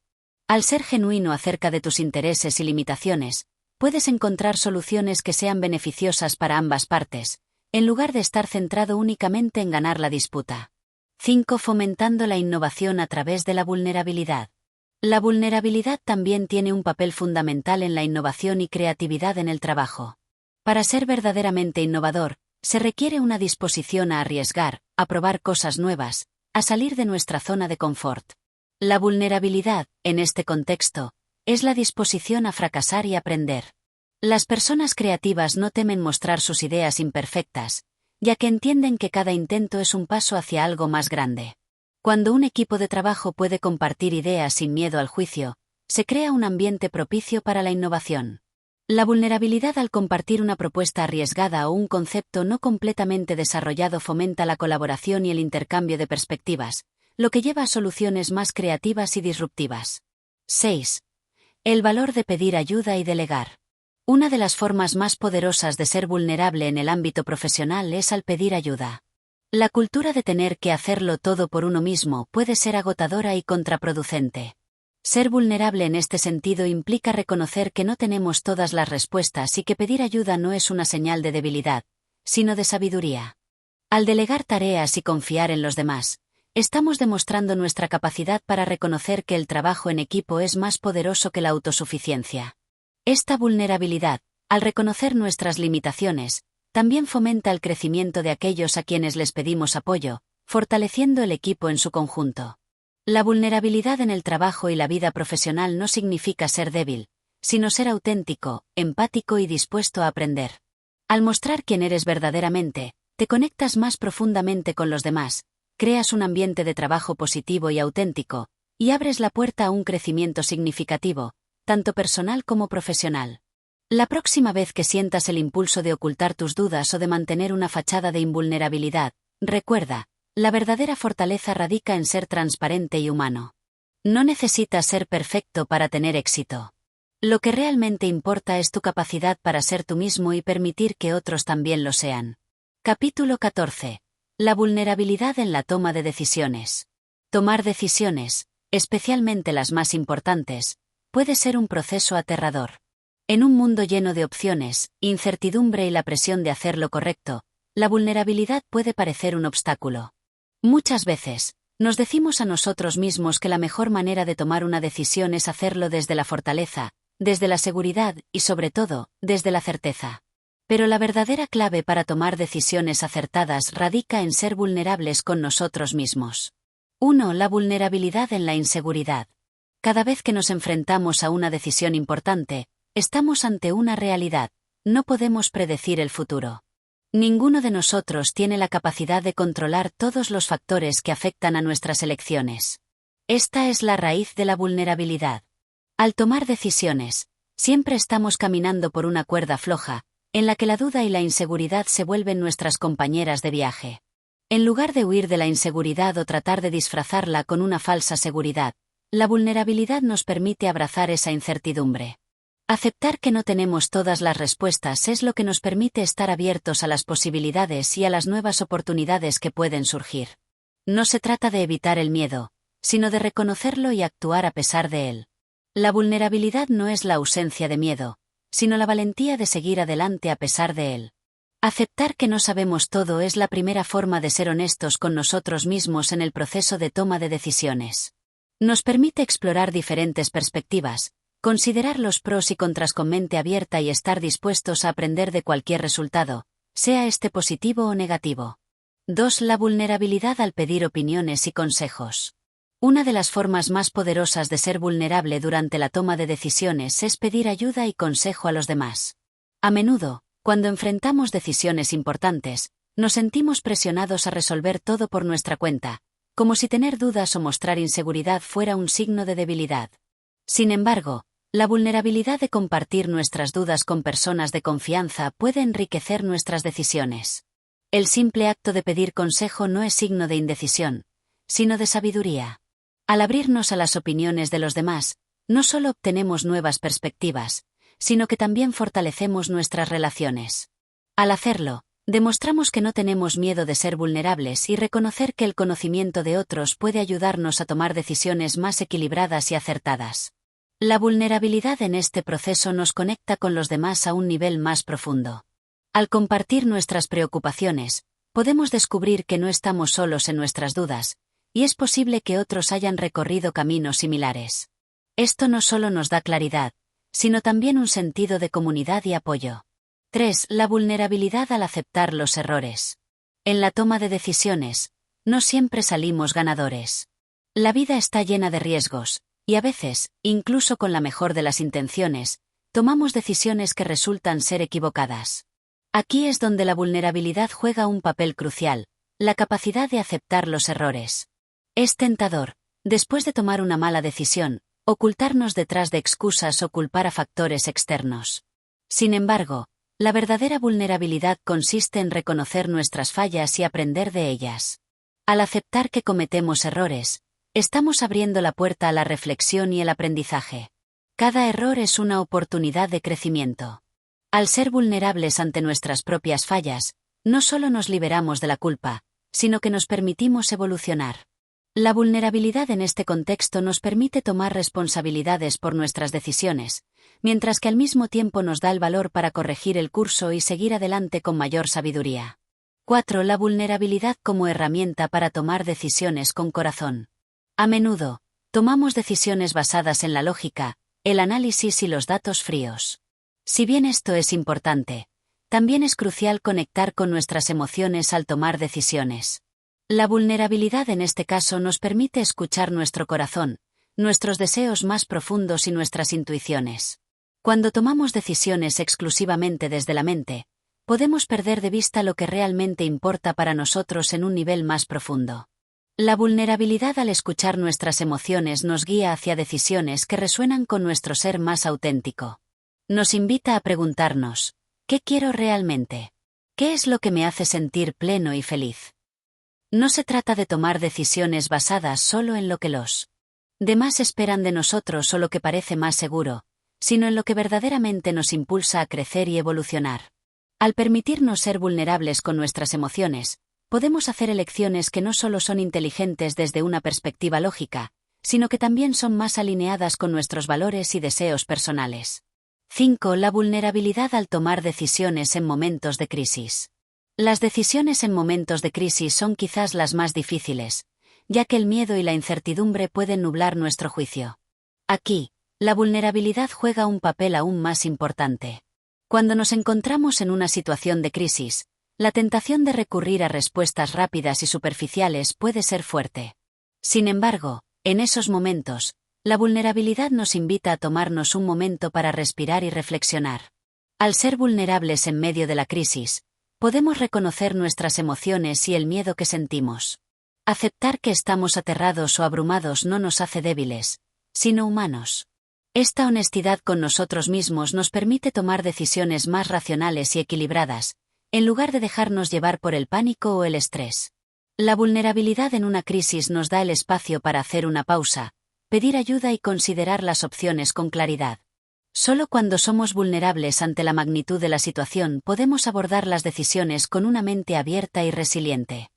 Al ser genuino acerca de tus intereses y limitaciones, puedes encontrar soluciones que sean beneficiosas para ambas partes, en lugar de estar centrado únicamente en ganar la disputa. 5. Fomentando la innovación a través de la vulnerabilidad. La vulnerabilidad también tiene un papel fundamental en la innovación y creatividad en el trabajo. Para ser verdaderamente innovador, se requiere una disposición a arriesgar, a probar cosas nuevas, a salir de nuestra zona de confort. La vulnerabilidad, en este contexto, es la disposición a fracasar y aprender. Las personas creativas no temen mostrar sus ideas imperfectas, ya que entienden que cada intento es un paso hacia algo más grande. Cuando un equipo de trabajo puede compartir ideas sin miedo al juicio, se crea un ambiente propicio para la innovación. La vulnerabilidad al compartir una propuesta arriesgada o un concepto no completamente desarrollado fomenta la colaboración y el intercambio de perspectivas, lo que lleva a soluciones más creativas y disruptivas. 6. El valor de pedir ayuda y delegar. Una de las formas más poderosas de ser vulnerable en el ámbito profesional es al pedir ayuda. La cultura de tener que hacerlo todo por uno mismo puede ser agotadora y contraproducente. Ser vulnerable en este sentido implica reconocer que no tenemos todas las respuestas y que pedir ayuda no es una señal de debilidad, sino de sabiduría. Al delegar tareas y confiar en los demás, estamos demostrando nuestra capacidad para reconocer que el trabajo en equipo es más poderoso que la autosuficiencia. Esta vulnerabilidad, al reconocer nuestras limitaciones, también fomenta el crecimiento de aquellos a quienes les pedimos apoyo, fortaleciendo el equipo en su conjunto. La vulnerabilidad en el trabajo y la vida profesional no significa ser débil, sino ser auténtico, empático y dispuesto a aprender. Al mostrar quién eres verdaderamente, te conectas más profundamente con los demás, creas un ambiente de trabajo positivo y auténtico, y abres la puerta a un crecimiento significativo, tanto personal como profesional. La próxima vez que sientas el impulso de ocultar tus dudas o de mantener una fachada de invulnerabilidad, recuerda, la verdadera fortaleza radica en ser transparente y humano. No necesitas ser perfecto para tener éxito. Lo que realmente importa es tu capacidad para ser tú mismo y permitir que otros también lo sean. Capítulo 14. La vulnerabilidad en la toma de decisiones. Tomar decisiones, especialmente las más importantes, puede ser un proceso aterrador. En un mundo lleno de opciones, incertidumbre y la presión de hacer lo correcto, la vulnerabilidad puede parecer un obstáculo. Muchas veces, nos decimos a nosotros mismos que la mejor manera de tomar una decisión es hacerlo desde la fortaleza, desde la seguridad y sobre todo, desde la certeza. Pero la verdadera clave para tomar decisiones acertadas radica en ser vulnerables con nosotros mismos. 1. La vulnerabilidad en la inseguridad. Cada vez que nos enfrentamos a una decisión importante, estamos ante una realidad, no podemos predecir el futuro. Ninguno de nosotros tiene la capacidad de controlar todos los factores que afectan a nuestras elecciones. Esta es la raíz de la vulnerabilidad. Al tomar decisiones, siempre estamos caminando por una cuerda floja, en la que la duda y la inseguridad se vuelven nuestras compañeras de viaje. En lugar de huir de la inseguridad o tratar de disfrazarla con una falsa seguridad, la vulnerabilidad nos permite abrazar esa incertidumbre. Aceptar que no tenemos todas las respuestas es lo que nos permite estar abiertos a las posibilidades y a las nuevas oportunidades que pueden surgir. No se trata de evitar el miedo, sino de reconocerlo y actuar a pesar de él. La vulnerabilidad no es la ausencia de miedo, sino la valentía de seguir adelante a pesar de él. Aceptar que no sabemos todo es la primera forma de ser honestos con nosotros mismos en el proceso de toma de decisiones. Nos permite explorar diferentes perspectivas, considerar los pros y contras con mente abierta y estar dispuestos a aprender de cualquier resultado, sea este positivo o negativo. 2. La vulnerabilidad al pedir opiniones y consejos. Una de las formas más poderosas de ser vulnerable durante la toma de decisiones es pedir ayuda y consejo a los demás. A menudo, cuando enfrentamos decisiones importantes, nos sentimos presionados a resolver todo por nuestra cuenta, como si tener dudas o mostrar inseguridad fuera un signo de debilidad. Sin embargo, la vulnerabilidad de compartir nuestras dudas con personas de confianza puede enriquecer nuestras decisiones. El simple acto de pedir consejo no es signo de indecisión, sino de sabiduría. Al abrirnos a las opiniones de los demás, no solo obtenemos nuevas perspectivas, sino que también fortalecemos nuestras relaciones. Al hacerlo, demostramos que no tenemos miedo de ser vulnerables y reconocer que el conocimiento de otros puede ayudarnos a tomar decisiones más equilibradas y acertadas. La vulnerabilidad en este proceso nos conecta con los demás a un nivel más profundo. Al compartir nuestras preocupaciones, podemos descubrir que no estamos solos en nuestras dudas, y es posible que otros hayan recorrido caminos similares. Esto no solo nos da claridad, sino también un sentido de comunidad y apoyo. 3. La vulnerabilidad al aceptar los errores. En la toma de decisiones, no siempre salimos ganadores. La vida está llena de riesgos, y a veces, incluso con la mejor de las intenciones, tomamos decisiones que resultan ser equivocadas. Aquí es donde la vulnerabilidad juega un papel crucial, la capacidad de aceptar los errores. Es tentador, después de tomar una mala decisión, ocultarnos detrás de excusas o culpar a factores externos. Sin embargo, la verdadera vulnerabilidad consiste en reconocer nuestras fallas y aprender de ellas. Al aceptar que cometemos errores, estamos abriendo la puerta a la reflexión y el aprendizaje. Cada error es una oportunidad de crecimiento. Al ser vulnerables ante nuestras propias fallas, no solo nos liberamos de la culpa, sino que nos permitimos evolucionar. La vulnerabilidad en este contexto nos permite tomar responsabilidades por nuestras decisiones, mientras que al mismo tiempo nos da el valor para corregir el curso y seguir adelante con mayor sabiduría. 4. La vulnerabilidad como herramienta para tomar decisiones con corazón. A menudo, tomamos decisiones basadas en la lógica, el análisis y los datos fríos. Si bien esto es importante, también es crucial conectar con nuestras emociones al tomar decisiones. La vulnerabilidad en este caso nos permite escuchar nuestro corazón, nuestros deseos más profundos y nuestras intuiciones. Cuando tomamos decisiones exclusivamente desde la mente, podemos perder de vista lo que realmente importa para nosotros en un nivel más profundo. La vulnerabilidad al escuchar nuestras emociones nos guía hacia decisiones que resuenan con nuestro ser más auténtico. Nos invita a preguntarnos, ¿qué quiero realmente? ¿Qué es lo que me hace sentir pleno y feliz? No se trata de tomar decisiones basadas solo en lo que los demás esperan de nosotros o lo que parece más seguro, sino en lo que verdaderamente nos impulsa a crecer y evolucionar. Al permitirnos ser vulnerables con nuestras emociones, podemos hacer elecciones que no solo son inteligentes desde una perspectiva lógica, sino que también son más alineadas con nuestros valores y deseos personales. 5. La vulnerabilidad al tomar decisiones en momentos de crisis. Las decisiones en momentos de crisis son quizás las más difíciles, ya que el miedo y la incertidumbre pueden nublar nuestro juicio. Aquí, la vulnerabilidad juega un papel aún más importante. Cuando nos encontramos en una situación de crisis, la tentación de recurrir a respuestas rápidas y superficiales puede ser fuerte. Sin embargo, en esos momentos, la vulnerabilidad nos invita a tomarnos un momento para respirar y reflexionar. Al ser vulnerables en medio de la crisis, podemos reconocer nuestras emociones y el miedo que sentimos. Aceptar que estamos aterrados o abrumados no nos hace débiles, sino humanos. Esta honestidad con nosotros mismos nos permite tomar decisiones más racionales y equilibradas, en lugar de dejarnos llevar por el pánico o el estrés. La vulnerabilidad en una crisis nos da el espacio para hacer una pausa, pedir ayuda y considerar las opciones con claridad. Solo cuando somos vulnerables ante la magnitud de la situación podemos abordar las decisiones con una mente abierta y resiliente.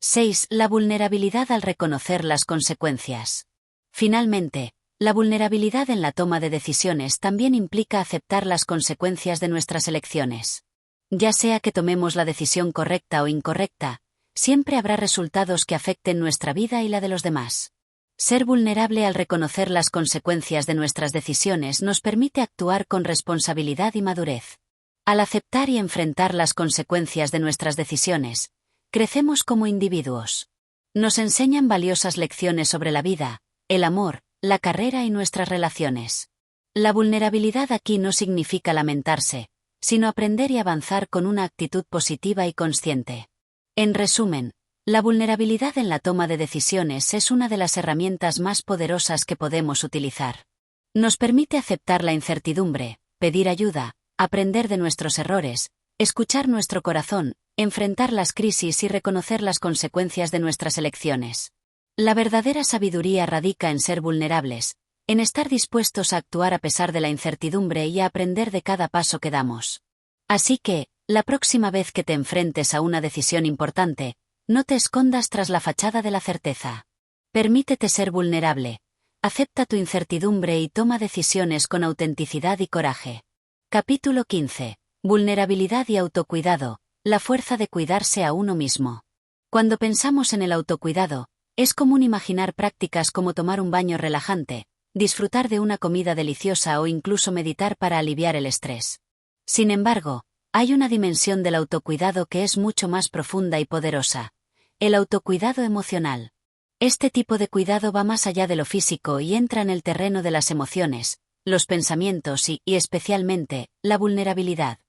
6. La vulnerabilidad al reconocer las consecuencias. Finalmente, la vulnerabilidad en la toma de decisiones también implica aceptar las consecuencias de nuestras elecciones. Ya sea que tomemos la decisión correcta o incorrecta, siempre habrá resultados que afecten nuestra vida y la de los demás. Ser vulnerable al reconocer las consecuencias de nuestras decisiones nos permite actuar con responsabilidad y madurez. Al aceptar y enfrentar las consecuencias de nuestras decisiones, crecemos como individuos. Nos enseñan valiosas lecciones sobre la vida, el amor, la carrera y nuestras relaciones. La vulnerabilidad aquí no significa lamentarse, sino aprender y avanzar con una actitud positiva y consciente. En resumen, la vulnerabilidad en la toma de decisiones es una de las herramientas más poderosas que podemos utilizar. Nos permite aceptar la incertidumbre, pedir ayuda, aprender de nuestros errores, escuchar nuestro corazón, enfrentar las crisis y reconocer las consecuencias de nuestras elecciones. La verdadera sabiduría radica en ser vulnerables, en estar dispuestos a actuar a pesar de la incertidumbre y a aprender de cada paso que damos. Así que, la próxima vez que te enfrentes a una decisión importante, no te escondas tras la fachada de la certeza. Permítete ser vulnerable, acepta tu incertidumbre y toma decisiones con autenticidad y coraje. Capítulo 15. Vulnerabilidad y autocuidado, la fuerza de cuidarse a uno mismo. Cuando pensamos en el autocuidado, es común imaginar prácticas como tomar un baño relajante, disfrutar de una comida deliciosa o incluso meditar para aliviar el estrés. Sin embargo, hay una dimensión del autocuidado que es mucho más profunda y poderosa: el autocuidado emocional. Este tipo de cuidado va más allá de lo físico y entra en el terreno de las emociones, los pensamientos y especialmente, la vulnerabilidad.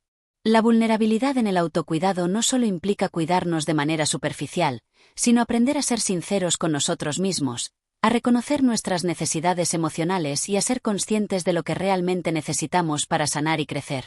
La vulnerabilidad en el autocuidado no solo implica cuidarnos de manera superficial, sino aprender a ser sinceros con nosotros mismos, a reconocer nuestras necesidades emocionales y a ser conscientes de lo que realmente necesitamos para sanar y crecer.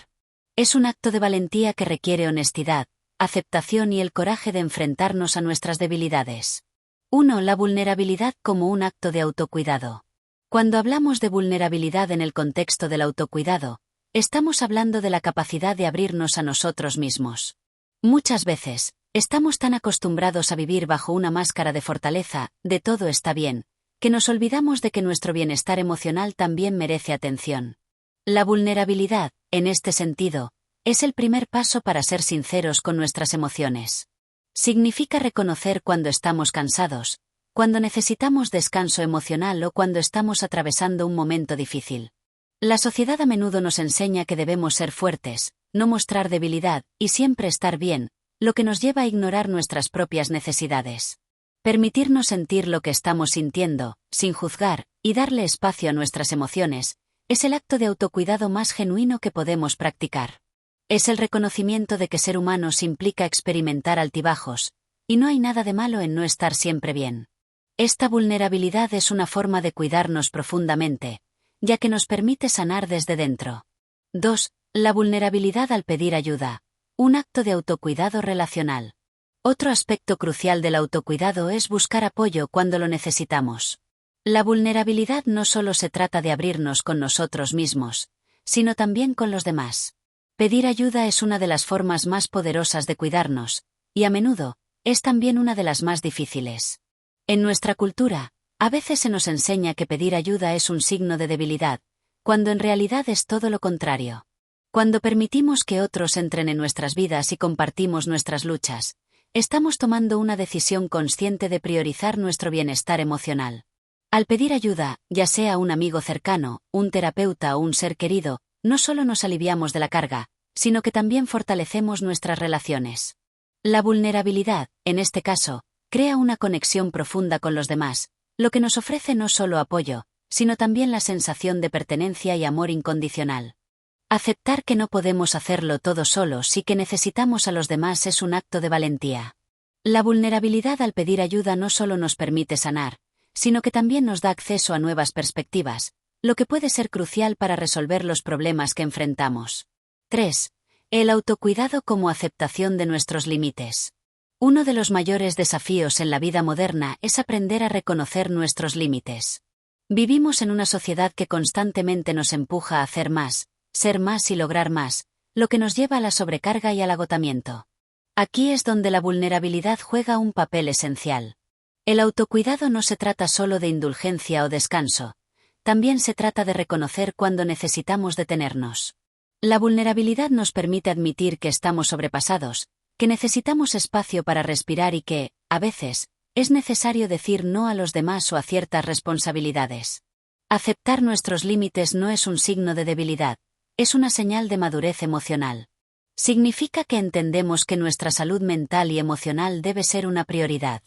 Es un acto de valentía que requiere honestidad, aceptación y el coraje de enfrentarnos a nuestras debilidades. 1. La vulnerabilidad como un acto de autocuidado. Cuando hablamos de vulnerabilidad en el contexto del autocuidado, estamos hablando de la capacidad de abrirnos a nosotros mismos. Muchas veces, estamos tan acostumbrados a vivir bajo una máscara de fortaleza, de todo está bien, que nos olvidamos de que nuestro bienestar emocional también merece atención. La vulnerabilidad, en este sentido, es el primer paso para ser sinceros con nuestras emociones. Significa reconocer cuando estamos cansados, cuando necesitamos descanso emocional o cuando estamos atravesando un momento difícil. La sociedad a menudo nos enseña que debemos ser fuertes, no mostrar debilidad y siempre estar bien, lo que nos lleva a ignorar nuestras propias necesidades. Permitirnos sentir lo que estamos sintiendo, sin juzgar, y darle espacio a nuestras emociones, es el acto de autocuidado más genuino que podemos practicar. Es el reconocimiento de que ser humanos implica experimentar altibajos, y no hay nada de malo en no estar siempre bien. Esta vulnerabilidad es una forma de cuidarnos profundamente, ya que nos permite sanar desde dentro. 2. La vulnerabilidad al pedir ayuda. Un acto de autocuidado relacional. Otro aspecto crucial del autocuidado es buscar apoyo cuando lo necesitamos. La vulnerabilidad no solo se trata de abrirnos con nosotros mismos, sino también con los demás. Pedir ayuda es una de las formas más poderosas de cuidarnos, y a menudo, es también una de las más difíciles. En nuestra cultura, a veces se nos enseña que pedir ayuda es un signo de debilidad, cuando en realidad es todo lo contrario. Cuando permitimos que otros entren en nuestras vidas y compartimos nuestras luchas, estamos tomando una decisión consciente de priorizar nuestro bienestar emocional. Al pedir ayuda, ya sea un amigo cercano, un terapeuta o un ser querido, no solo nos aliviamos de la carga, sino que también fortalecemos nuestras relaciones. La vulnerabilidad, en este caso, crea una conexión profunda con los demás, lo que nos ofrece no solo apoyo, sino también la sensación de pertenencia y amor incondicional. Aceptar que no podemos hacerlo todo solos y que necesitamos a los demás es un acto de valentía. La vulnerabilidad al pedir ayuda no solo nos permite sanar, sino que también nos da acceso a nuevas perspectivas, lo que puede ser crucial para resolver los problemas que enfrentamos. 3. El autocuidado como aceptación de nuestros límites. Uno de los mayores desafíos en la vida moderna es aprender a reconocer nuestros límites. Vivimos en una sociedad que constantemente nos empuja a hacer más, ser más y lograr más, lo que nos lleva a la sobrecarga y al agotamiento. Aquí es donde la vulnerabilidad juega un papel esencial. El autocuidado no se trata solo de indulgencia o descanso, también se trata de reconocer cuando necesitamos detenernos. La vulnerabilidad nos permite admitir que estamos sobrepasados, que necesitamos espacio para respirar y que, a veces, es necesario decir no a los demás o a ciertas responsabilidades. Aceptar nuestros límites no es un signo de debilidad, es una señal de madurez emocional. Significa que entendemos que nuestra salud mental y emocional debe ser una prioridad.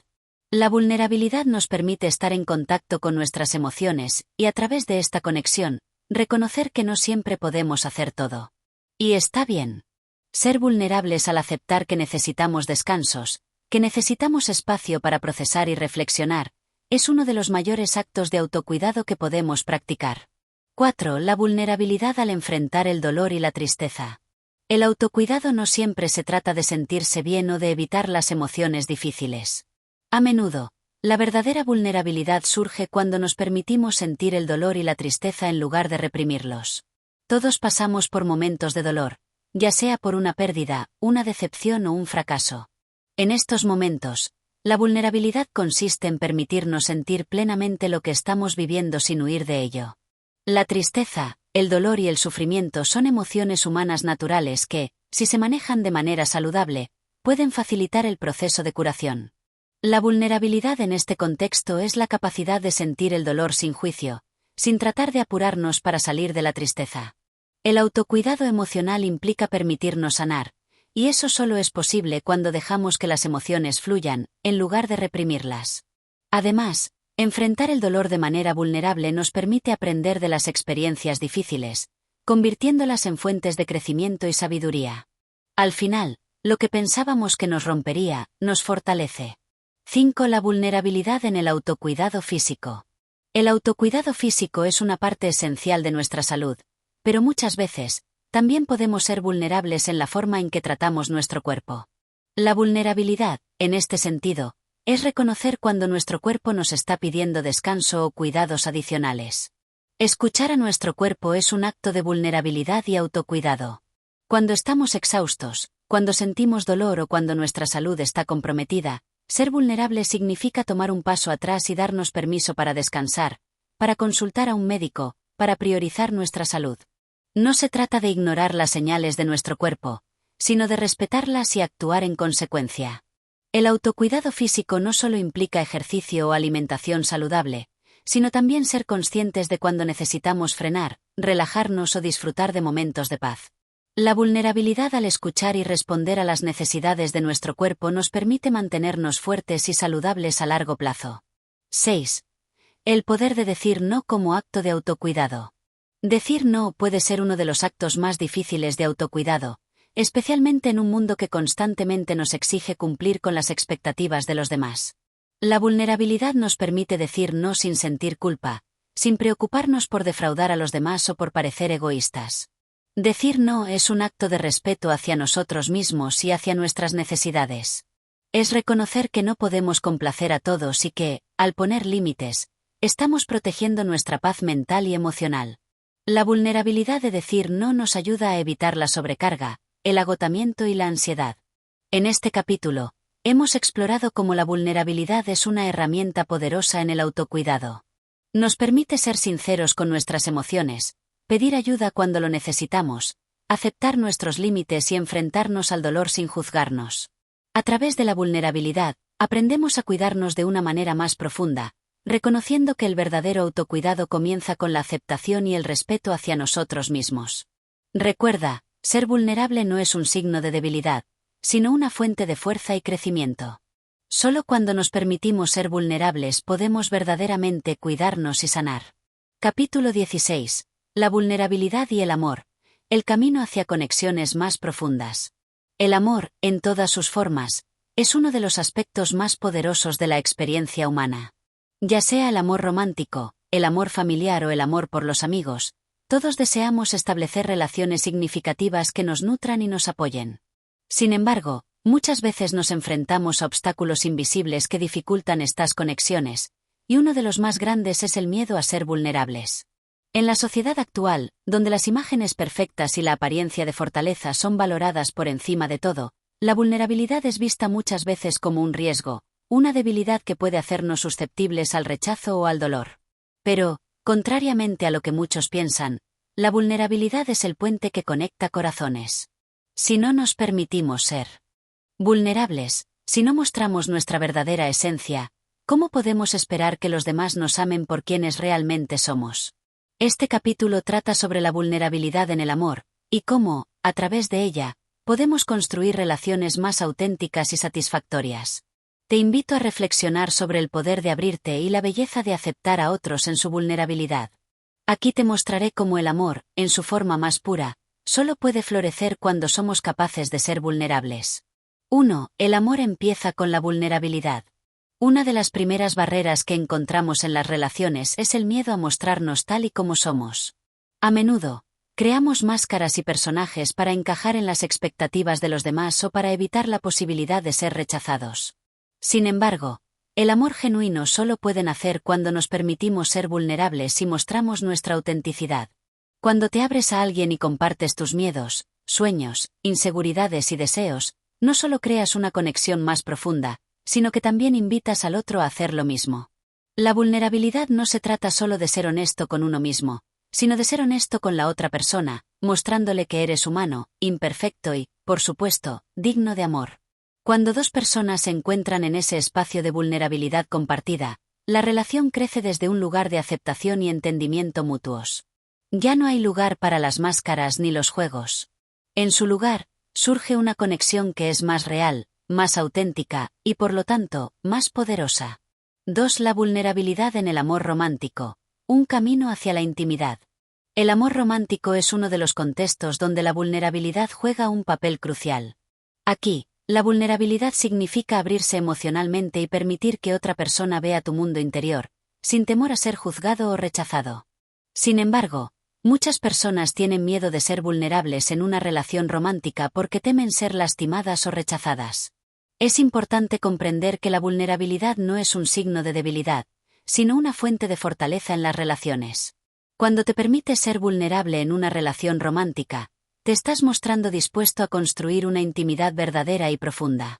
La vulnerabilidad nos permite estar en contacto con nuestras emociones, y a través de esta conexión, reconocer que no siempre podemos hacer todo. Y está bien. Ser vulnerables al aceptar que necesitamos descansos, que necesitamos espacio para procesar y reflexionar, es uno de los mayores actos de autocuidado que podemos practicar. 4. La vulnerabilidad al enfrentar el dolor y la tristeza. El autocuidado no siempre se trata de sentirse bien o de evitar las emociones difíciles. A menudo, la verdadera vulnerabilidad surge cuando nos permitimos sentir el dolor y la tristeza en lugar de reprimirlos. Todos pasamos por momentos de dolor, ya sea por una pérdida, una decepción o un fracaso. En estos momentos, la vulnerabilidad consiste en permitirnos sentir plenamente lo que estamos viviendo sin huir de ello. La tristeza, el dolor y el sufrimiento son emociones humanas naturales que, si se manejan de manera saludable, pueden facilitar el proceso de curación. La vulnerabilidad en este contexto es la capacidad de sentir el dolor sin juicio, sin tratar de apurarnos para salir de la tristeza. El autocuidado emocional implica permitirnos sanar, y eso solo es posible cuando dejamos que las emociones fluyan, en lugar de reprimirlas. Además, enfrentar el dolor de manera vulnerable nos permite aprender de las experiencias difíciles, convirtiéndolas en fuentes de crecimiento y sabiduría. Al final, lo que pensábamos que nos rompería, nos fortalece. 5. La vulnerabilidad en el autocuidado físico. El autocuidado físico es una parte esencial de nuestra salud, pero muchas veces, también podemos ser vulnerables en la forma en que tratamos nuestro cuerpo. La vulnerabilidad, en este sentido, es reconocer cuando nuestro cuerpo nos está pidiendo descanso o cuidados adicionales. Escuchar a nuestro cuerpo es un acto de vulnerabilidad y autocuidado. Cuando estamos exhaustos, cuando sentimos dolor o cuando nuestra salud está comprometida, ser vulnerable significa tomar un paso atrás y darnos permiso para descansar, para consultar a un médico, para priorizar nuestra salud. No se trata de ignorar las señales de nuestro cuerpo, sino de respetarlas y actuar en consecuencia. El autocuidado físico no solo implica ejercicio o alimentación saludable, sino también ser conscientes de cuando necesitamos frenar, relajarnos o disfrutar de momentos de paz. La vulnerabilidad al escuchar y responder a las necesidades de nuestro cuerpo nos permite mantenernos fuertes y saludables a largo plazo. 6. El poder de decir no como acto de autocuidado. Decir no puede ser uno de los actos más difíciles de autocuidado, especialmente en un mundo que constantemente nos exige cumplir con las expectativas de los demás. La vulnerabilidad nos permite decir no sin sentir culpa, sin preocuparnos por defraudar a los demás o por parecer egoístas. Decir no es un acto de respeto hacia nosotros mismos y hacia nuestras necesidades. Es reconocer que no podemos complacer a todos y que, al poner límites, estamos protegiendo nuestra paz mental y emocional. La vulnerabilidad de decir no nos ayuda a evitar la sobrecarga, el agotamiento y la ansiedad. En este capítulo, hemos explorado cómo la vulnerabilidad es una herramienta poderosa en el autocuidado. Nos permite ser sinceros con nuestras emociones, pedir ayuda cuando lo necesitamos, aceptar nuestros límites y enfrentarnos al dolor sin juzgarnos. A través de la vulnerabilidad, aprendemos a cuidarnos de una manera más profunda, reconociendo que el verdadero autocuidado comienza con la aceptación y el respeto hacia nosotros mismos. Recuerda, ser vulnerable no es un signo de debilidad, sino una fuente de fuerza y crecimiento. Solo cuando nos permitimos ser vulnerables podemos verdaderamente cuidarnos y sanar. Capítulo 16. La vulnerabilidad y el amor. El camino hacia conexiones más profundas. El amor, en todas sus formas, es uno de los aspectos más poderosos de la experiencia humana. Ya sea el amor romántico, el amor familiar o el amor por los amigos, todos deseamos establecer relaciones significativas que nos nutran y nos apoyen. Sin embargo, muchas veces nos enfrentamos a obstáculos invisibles que dificultan estas conexiones, y uno de los más grandes es el miedo a ser vulnerables. En la sociedad actual, donde las imágenes perfectas y la apariencia de fortaleza son valoradas por encima de todo, la vulnerabilidad es vista muchas veces como un riesgo, una debilidad que puede hacernos susceptibles al rechazo o al dolor. Pero, contrariamente a lo que muchos piensan, la vulnerabilidad es el puente que conecta corazones. Si no nos permitimos ser vulnerables, si no mostramos nuestra verdadera esencia, ¿cómo podemos esperar que los demás nos amen por quienes realmente somos? Este capítulo trata sobre la vulnerabilidad en el amor, y cómo, a través de ella, podemos construir relaciones más auténticas y satisfactorias. Te invito a reflexionar sobre el poder de abrirte y la belleza de aceptar a otros en su vulnerabilidad. Aquí te mostraré cómo el amor, en su forma más pura, solo puede florecer cuando somos capaces de ser vulnerables. 1. El amor empieza con la vulnerabilidad. Una de las primeras barreras que encontramos en las relaciones es el miedo a mostrarnos tal y como somos. A menudo, creamos máscaras y personajes para encajar en las expectativas de los demás o para evitar la posibilidad de ser rechazados. Sin embargo, el amor genuino solo puede nacer cuando nos permitimos ser vulnerables y mostramos nuestra autenticidad. Cuando te abres a alguien y compartes tus miedos, sueños, inseguridades y deseos, no solo creas una conexión más profunda, sino que también invitas al otro a hacer lo mismo. La vulnerabilidad no se trata solo de ser honesto con uno mismo, sino de ser honesto con la otra persona, mostrándole que eres humano, imperfecto y, por supuesto, digno de amor. Cuando dos personas se encuentran en ese espacio de vulnerabilidad compartida, la relación crece desde un lugar de aceptación y entendimiento mutuos. Ya no hay lugar para las máscaras ni los juegos. En su lugar, surge una conexión que es más real, más auténtica, y por lo tanto, más poderosa. 2. La vulnerabilidad en el amor romántico. Un camino hacia la intimidad. El amor romántico es uno de los contextos donde la vulnerabilidad juega un papel crucial. Aquí, la vulnerabilidad significa abrirse emocionalmente y permitir que otra persona vea tu mundo interior, sin temor a ser juzgado o rechazado. Sin embargo, muchas personas tienen miedo de ser vulnerables en una relación romántica porque temen ser lastimadas o rechazadas. Es importante comprender que la vulnerabilidad no es un signo de debilidad, sino una fuente de fortaleza en las relaciones. Cuando te permites ser vulnerable en una relación romántica, te estás mostrando dispuesto a construir una intimidad verdadera y profunda.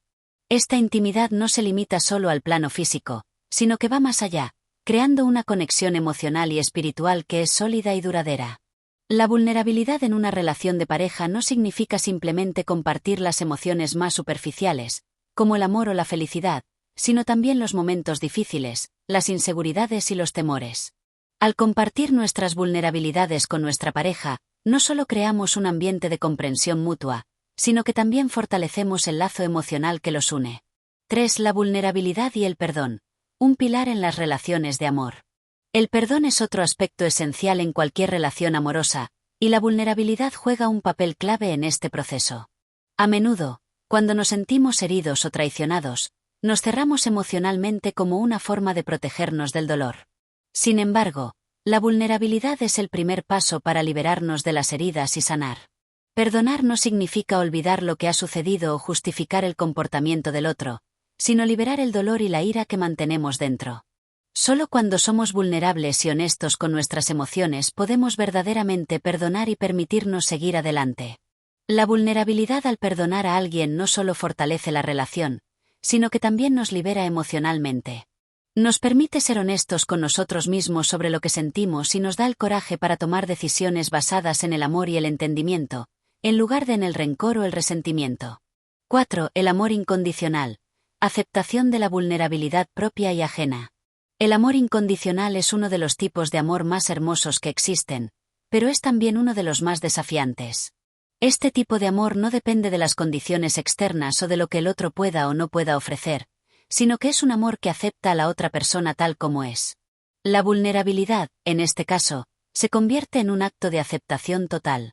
Esta intimidad no se limita solo al plano físico, sino que va más allá, creando una conexión emocional y espiritual que es sólida y duradera. La vulnerabilidad en una relación de pareja no significa simplemente compartir las emociones más superficiales, como el amor o la felicidad, sino también los momentos difíciles, las inseguridades y los temores. Al compartir nuestras vulnerabilidades con nuestra pareja, no solo creamos un ambiente de comprensión mutua, sino que también fortalecemos el lazo emocional que los une. 3. La vulnerabilidad y el perdón. Un pilar en las relaciones de amor. El perdón es otro aspecto esencial en cualquier relación amorosa, y la vulnerabilidad juega un papel clave en este proceso. A menudo, cuando nos sentimos heridos o traicionados, nos cerramos emocionalmente como una forma de protegernos del dolor. Sin embargo, la vulnerabilidad es el primer paso para liberarnos de las heridas y sanar. Perdonar no significa olvidar lo que ha sucedido o justificar el comportamiento del otro, sino liberar el dolor y la ira que mantenemos dentro. Solo cuando somos vulnerables y honestos con nuestras emociones podemos verdaderamente perdonar y permitirnos seguir adelante. La vulnerabilidad al perdonar a alguien no solo fortalece la relación, sino que también nos libera emocionalmente. Nos permite ser honestos con nosotros mismos sobre lo que sentimos y nos da el coraje para tomar decisiones basadas en el amor y el entendimiento, en lugar de en el rencor o el resentimiento. 4. El amor incondicional. Aceptación de la vulnerabilidad propia y ajena. El amor incondicional es uno de los tipos de amor más hermosos que existen, pero es también uno de los más desafiantes. Este tipo de amor no depende de las condiciones externas o de lo que el otro pueda o no pueda ofrecer, sino que es un amor que acepta a la otra persona tal como es. La vulnerabilidad, en este caso, se convierte en un acto de aceptación total.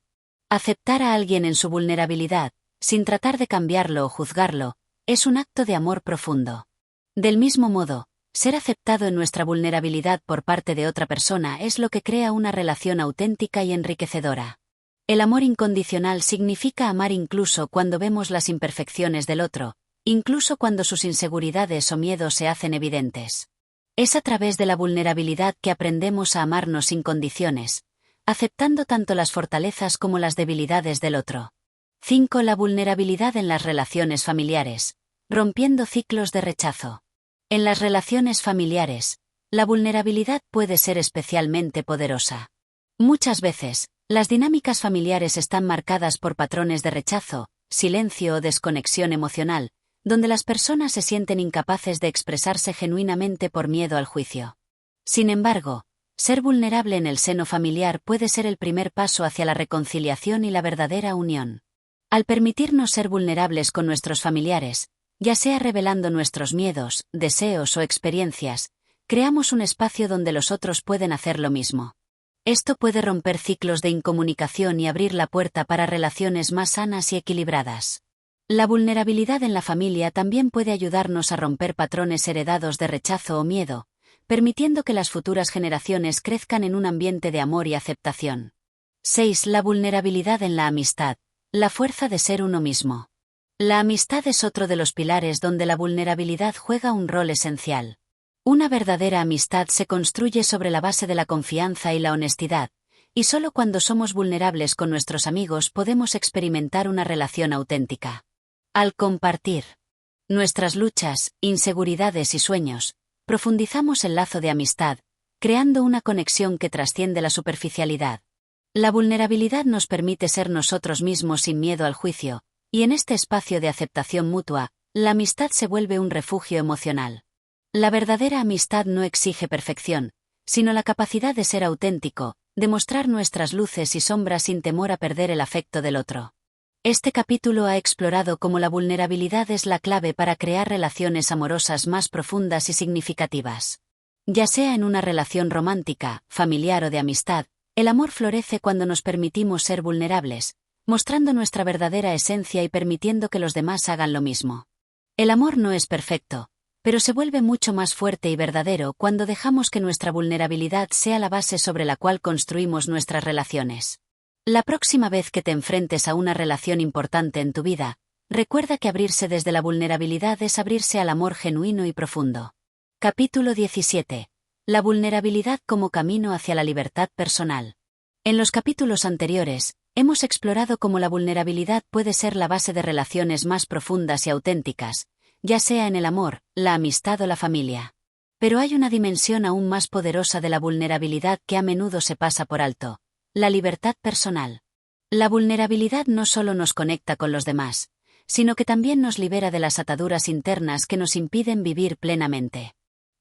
Aceptar a alguien en su vulnerabilidad, sin tratar de cambiarlo o juzgarlo, es un acto de amor profundo. Del mismo modo, ser aceptado en nuestra vulnerabilidad por parte de otra persona es lo que crea una relación auténtica y enriquecedora. El amor incondicional significa amar incluso cuando vemos las imperfecciones del otro, incluso cuando sus inseguridades o miedos se hacen evidentes. Es a través de la vulnerabilidad que aprendemos a amarnos sin condiciones, aceptando tanto las fortalezas como las debilidades del otro. 5. La vulnerabilidad en las relaciones familiares, rompiendo ciclos de rechazo. En las relaciones familiares, la vulnerabilidad puede ser especialmente poderosa. Muchas veces, las dinámicas familiares están marcadas por patrones de rechazo, silencio o desconexión emocional, donde las personas se sienten incapaces de expresarse genuinamente por miedo al juicio. Sin embargo, ser vulnerable en el seno familiar puede ser el primer paso hacia la reconciliación y la verdadera unión. Al permitirnos ser vulnerables con nuestros familiares, ya sea revelando nuestros miedos, deseos o experiencias, creamos un espacio donde los otros pueden hacer lo mismo. Esto puede romper ciclos de incomunicación y abrir la puerta para relaciones más sanas y equilibradas. La vulnerabilidad en la familia también puede ayudarnos a romper patrones heredados de rechazo o miedo, permitiendo que las futuras generaciones crezcan en un ambiente de amor y aceptación. 6. La vulnerabilidad en la amistad. La fuerza de ser uno mismo. La amistad es otro de los pilares donde la vulnerabilidad juega un rol esencial. Una verdadera amistad se construye sobre la base de la confianza y la honestidad, y solo cuando somos vulnerables con nuestros amigos podemos experimentar una relación auténtica. Al compartir nuestras luchas, inseguridades y sueños, profundizamos el lazo de amistad, creando una conexión que trasciende la superficialidad. La vulnerabilidad nos permite ser nosotros mismos sin miedo al juicio, y en este espacio de aceptación mutua, la amistad se vuelve un refugio emocional. La verdadera amistad no exige perfección, sino la capacidad de ser auténtico, de mostrar nuestras luces y sombras sin temor a perder el afecto del otro. Este capítulo ha explorado cómo la vulnerabilidad es la clave para crear relaciones amorosas más profundas y significativas. Ya sea en una relación romántica, familiar o de amistad, el amor florece cuando nos permitimos ser vulnerables, mostrando nuestra verdadera esencia y permitiendo que los demás hagan lo mismo. El amor no es perfecto, pero se vuelve mucho más fuerte y verdadero cuando dejamos que nuestra vulnerabilidad sea la base sobre la cual construimos nuestras relaciones. La próxima vez que te enfrentes a una relación importante en tu vida, recuerda que abrirse desde la vulnerabilidad es abrirse al amor genuino y profundo. Capítulo 17. La vulnerabilidad como camino hacia la libertad personal. En los capítulos anteriores, hemos explorado cómo la vulnerabilidad puede ser la base de relaciones más profundas y auténticas, ya sea en el amor, la amistad o la familia. Pero hay una dimensión aún más poderosa de la vulnerabilidad que a menudo se pasa por alto: la libertad personal. La vulnerabilidad no solo nos conecta con los demás, sino que también nos libera de las ataduras internas que nos impiden vivir plenamente.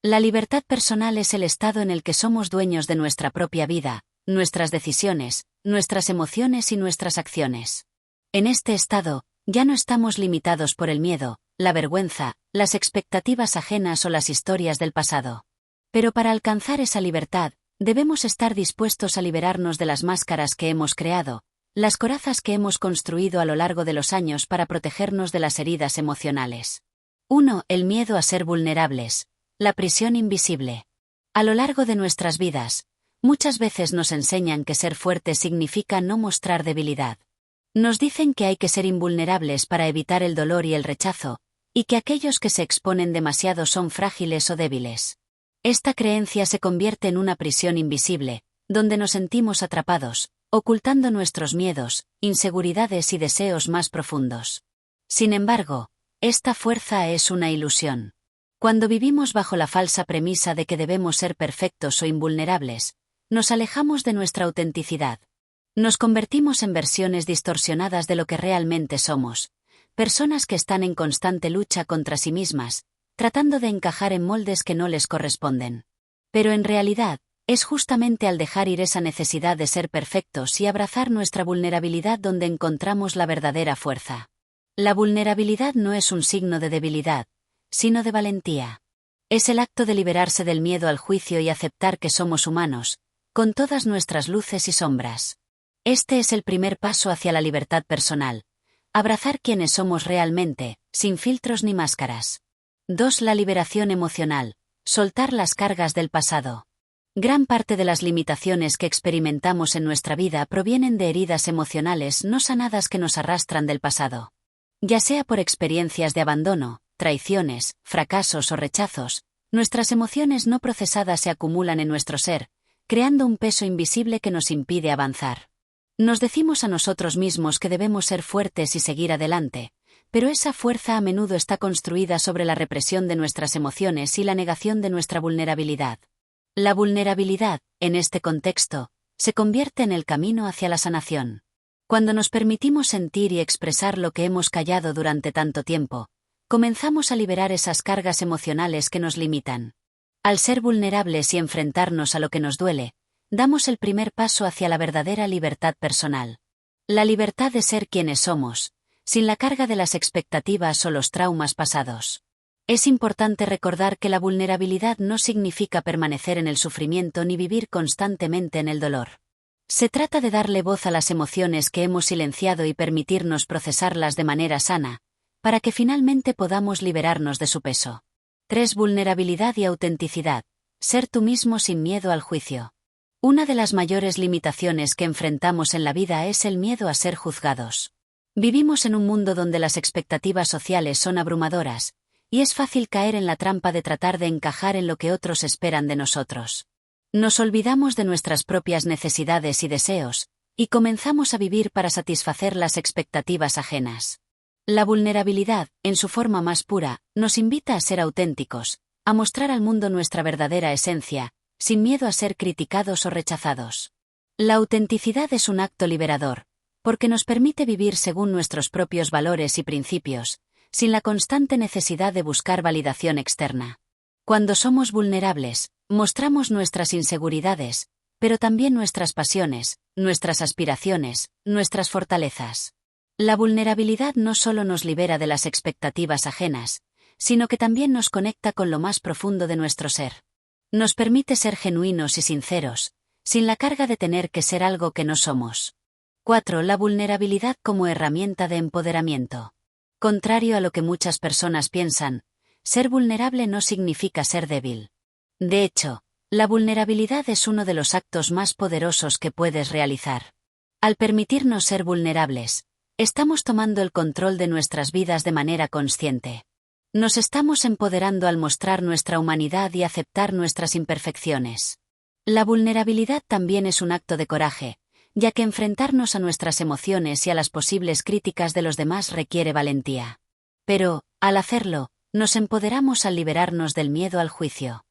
La libertad personal es el estado en el que somos dueños de nuestra propia vida, nuestras decisiones, nuestras emociones y nuestras acciones. En este estado, ya no estamos limitados por el miedo, la vergüenza, las expectativas ajenas o las historias del pasado. Pero para alcanzar esa libertad, debemos estar dispuestos a liberarnos de las máscaras que hemos creado, las corazas que hemos construido a lo largo de los años para protegernos de las heridas emocionales. 1. El miedo a ser vulnerables. La prisión invisible. A lo largo de nuestras vidas, muchas veces nos enseñan que ser fuerte significa no mostrar debilidad. Nos dicen que hay que ser invulnerables para evitar el dolor y el rechazo, y que aquellos que se exponen demasiado son frágiles o débiles. Esta creencia se convierte en una prisión invisible, donde nos sentimos atrapados, ocultando nuestros miedos, inseguridades y deseos más profundos. Sin embargo, esta fuerza es una ilusión. Cuando vivimos bajo la falsa premisa de que debemos ser perfectos o invulnerables, nos alejamos de nuestra autenticidad. Nos convertimos en versiones distorsionadas de lo que realmente somos, personas que están en constante lucha contra sí mismas, tratando de encajar en moldes que no les corresponden. Pero en realidad, es justamente al dejar ir esa necesidad de ser perfectos y abrazar nuestra vulnerabilidad donde encontramos la verdadera fuerza. La vulnerabilidad no es un signo de debilidad, sino de valentía. Es el acto de liberarse del miedo al juicio y aceptar que somos humanos, con todas nuestras luces y sombras. Este es el primer paso hacia la libertad personal. Abrazar quienes somos realmente, sin filtros ni máscaras. 2. La liberación emocional. Soltar las cargas del pasado. Gran parte de las limitaciones que experimentamos en nuestra vida provienen de heridas emocionales no sanadas que nos arrastran del pasado. Ya sea por experiencias de abandono, traiciones, fracasos o rechazos, nuestras emociones no procesadas se acumulan en nuestro ser, creando un peso invisible que nos impide avanzar. Nos decimos a nosotros mismos que debemos ser fuertes y seguir adelante, pero esa fuerza a menudo está construida sobre la represión de nuestras emociones y la negación de nuestra vulnerabilidad. La vulnerabilidad, en este contexto, se convierte en el camino hacia la sanación. Cuando nos permitimos sentir y expresar lo que hemos callado durante tanto tiempo, comenzamos a liberar esas cargas emocionales que nos limitan. Al ser vulnerables y enfrentarnos a lo que nos duele, damos el primer paso hacia la verdadera libertad personal. La libertad de ser quienes somos, sin la carga de las expectativas o los traumas pasados. Es importante recordar que la vulnerabilidad no significa permanecer en el sufrimiento ni vivir constantemente en el dolor. Se trata de darle voz a las emociones que hemos silenciado y permitirnos procesarlas de manera sana, para que finalmente podamos liberarnos de su peso. 3. Vulnerabilidad y autenticidad. Ser tú mismo sin miedo al juicio. Una de las mayores limitaciones que enfrentamos en la vida es el miedo a ser juzgados. Vivimos en un mundo donde las expectativas sociales son abrumadoras, y es fácil caer en la trampa de tratar de encajar en lo que otros esperan de nosotros. Nos olvidamos de nuestras propias necesidades y deseos, y comenzamos a vivir para satisfacer las expectativas ajenas. La vulnerabilidad, en su forma más pura, nos invita a ser auténticos, a mostrar al mundo nuestra verdadera esencia, sin miedo a ser criticados o rechazados. La autenticidad es un acto liberador, porque nos permite vivir según nuestros propios valores y principios, sin la constante necesidad de buscar validación externa. Cuando somos vulnerables, mostramos nuestras inseguridades, pero también nuestras pasiones, nuestras aspiraciones, nuestras fortalezas. La vulnerabilidad no solo nos libera de las expectativas ajenas, sino que también nos conecta con lo más profundo de nuestro ser. Nos permite ser genuinos y sinceros, sin la carga de tener que ser algo que no somos. 4. La vulnerabilidad como herramienta de empoderamiento. Contrario a lo que muchas personas piensan, ser vulnerable no significa ser débil. De hecho, la vulnerabilidad es uno de los actos más poderosos que puedes realizar. Al permitirnos ser vulnerables, estamos tomando el control de nuestras vidas de manera consciente. Nos estamos empoderando al mostrar nuestra humanidad y aceptar nuestras imperfecciones. La vulnerabilidad también es un acto de coraje, ya que enfrentarnos a nuestras emociones y a las posibles críticas de los demás requiere valentía. Pero, al hacerlo, nos empoderamos al liberarnos del miedo al juicio.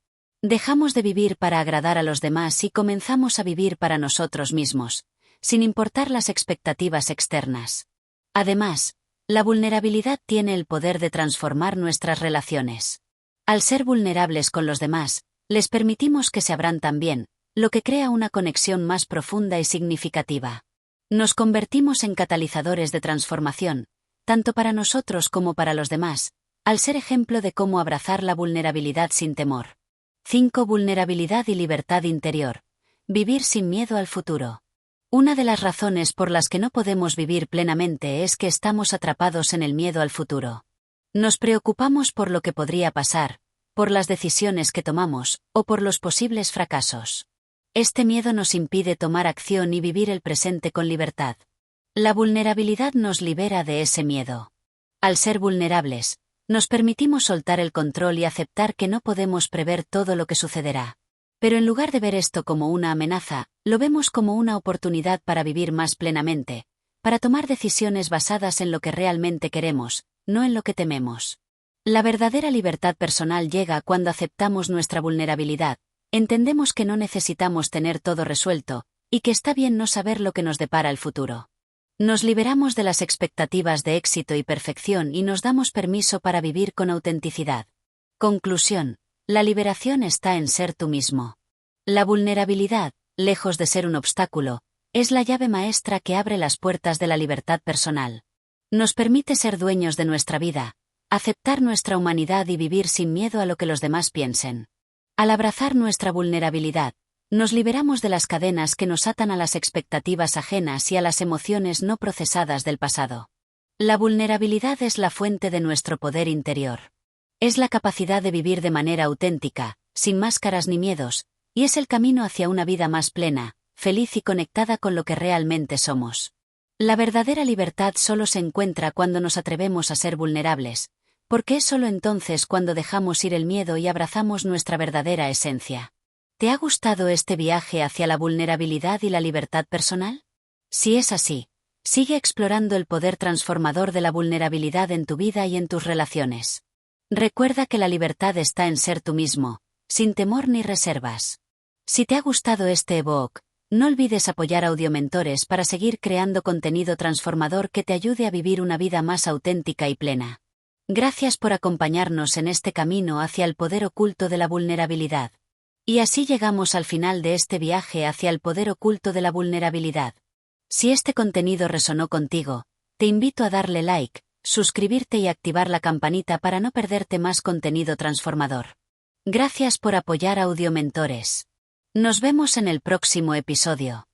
Dejamos de vivir para agradar a los demás y comenzamos a vivir para nosotros mismos, sin importar las expectativas externas. Además, la vulnerabilidad tiene el poder de transformar nuestras relaciones. Al ser vulnerables con los demás, les permitimos que se abran también, lo que crea una conexión más profunda y significativa. Nos convertimos en catalizadores de transformación, tanto para nosotros como para los demás, al ser ejemplo de cómo abrazar la vulnerabilidad sin temor. 5. Vulnerabilidad y libertad interior. Vivir sin miedo al futuro. Una de las razones por las que no podemos vivir plenamente es que estamos atrapados en el miedo al futuro. Nos preocupamos por lo que podría pasar, por las decisiones que tomamos, o por los posibles fracasos. Este miedo nos impide tomar acción y vivir el presente con libertad. La vulnerabilidad nos libera de ese miedo. Al ser vulnerables, nos permitimos soltar el control y aceptar que no podemos prever todo lo que sucederá. Pero en lugar de ver esto como una amenaza, lo vemos como una oportunidad para vivir más plenamente, para tomar decisiones basadas en lo que realmente queremos, no en lo que tememos. La verdadera libertad personal llega cuando aceptamos nuestra vulnerabilidad, entendemos que no necesitamos tener todo resuelto, y que está bien no saber lo que nos depara el futuro. Nos liberamos de las expectativas de éxito y perfección y nos damos permiso para vivir con autenticidad. Conclusión: la liberación está en ser tú mismo. La vulnerabilidad, lejos de ser un obstáculo, es la llave maestra que abre las puertas de la libertad personal. Nos permite ser dueños de nuestra vida, aceptar nuestra humanidad y vivir sin miedo a lo que los demás piensen. Al abrazar nuestra vulnerabilidad, nos liberamos de las cadenas que nos atan a las expectativas ajenas y a las emociones no procesadas del pasado. La vulnerabilidad es la fuente de nuestro poder interior. Es la capacidad de vivir de manera auténtica, sin máscaras ni miedos, y es el camino hacia una vida más plena, feliz y conectada con lo que realmente somos. La verdadera libertad solo se encuentra cuando nos atrevemos a ser vulnerables, porque es solo entonces cuando dejamos ir el miedo y abrazamos nuestra verdadera esencia. ¿Te ha gustado este viaje hacia la vulnerabilidad y la libertad personal? Si es así, sigue explorando el poder transformador de la vulnerabilidad en tu vida y en tus relaciones. Recuerda que la libertad está en ser tú mismo, sin temor ni reservas. Si te ha gustado este ebook, no olvides apoyar a Audiomentores para seguir creando contenido transformador que te ayude a vivir una vida más auténtica y plena. Gracias por acompañarnos en este camino hacia el poder oculto de la vulnerabilidad. Y así llegamos al final de este viaje hacia el poder oculto de la vulnerabilidad. Si este contenido resonó contigo, te invito a darle like, suscribirte y activar la campanita para no perderte más contenido transformador. Gracias por apoyar a Audiomentores. Nos vemos en el próximo episodio.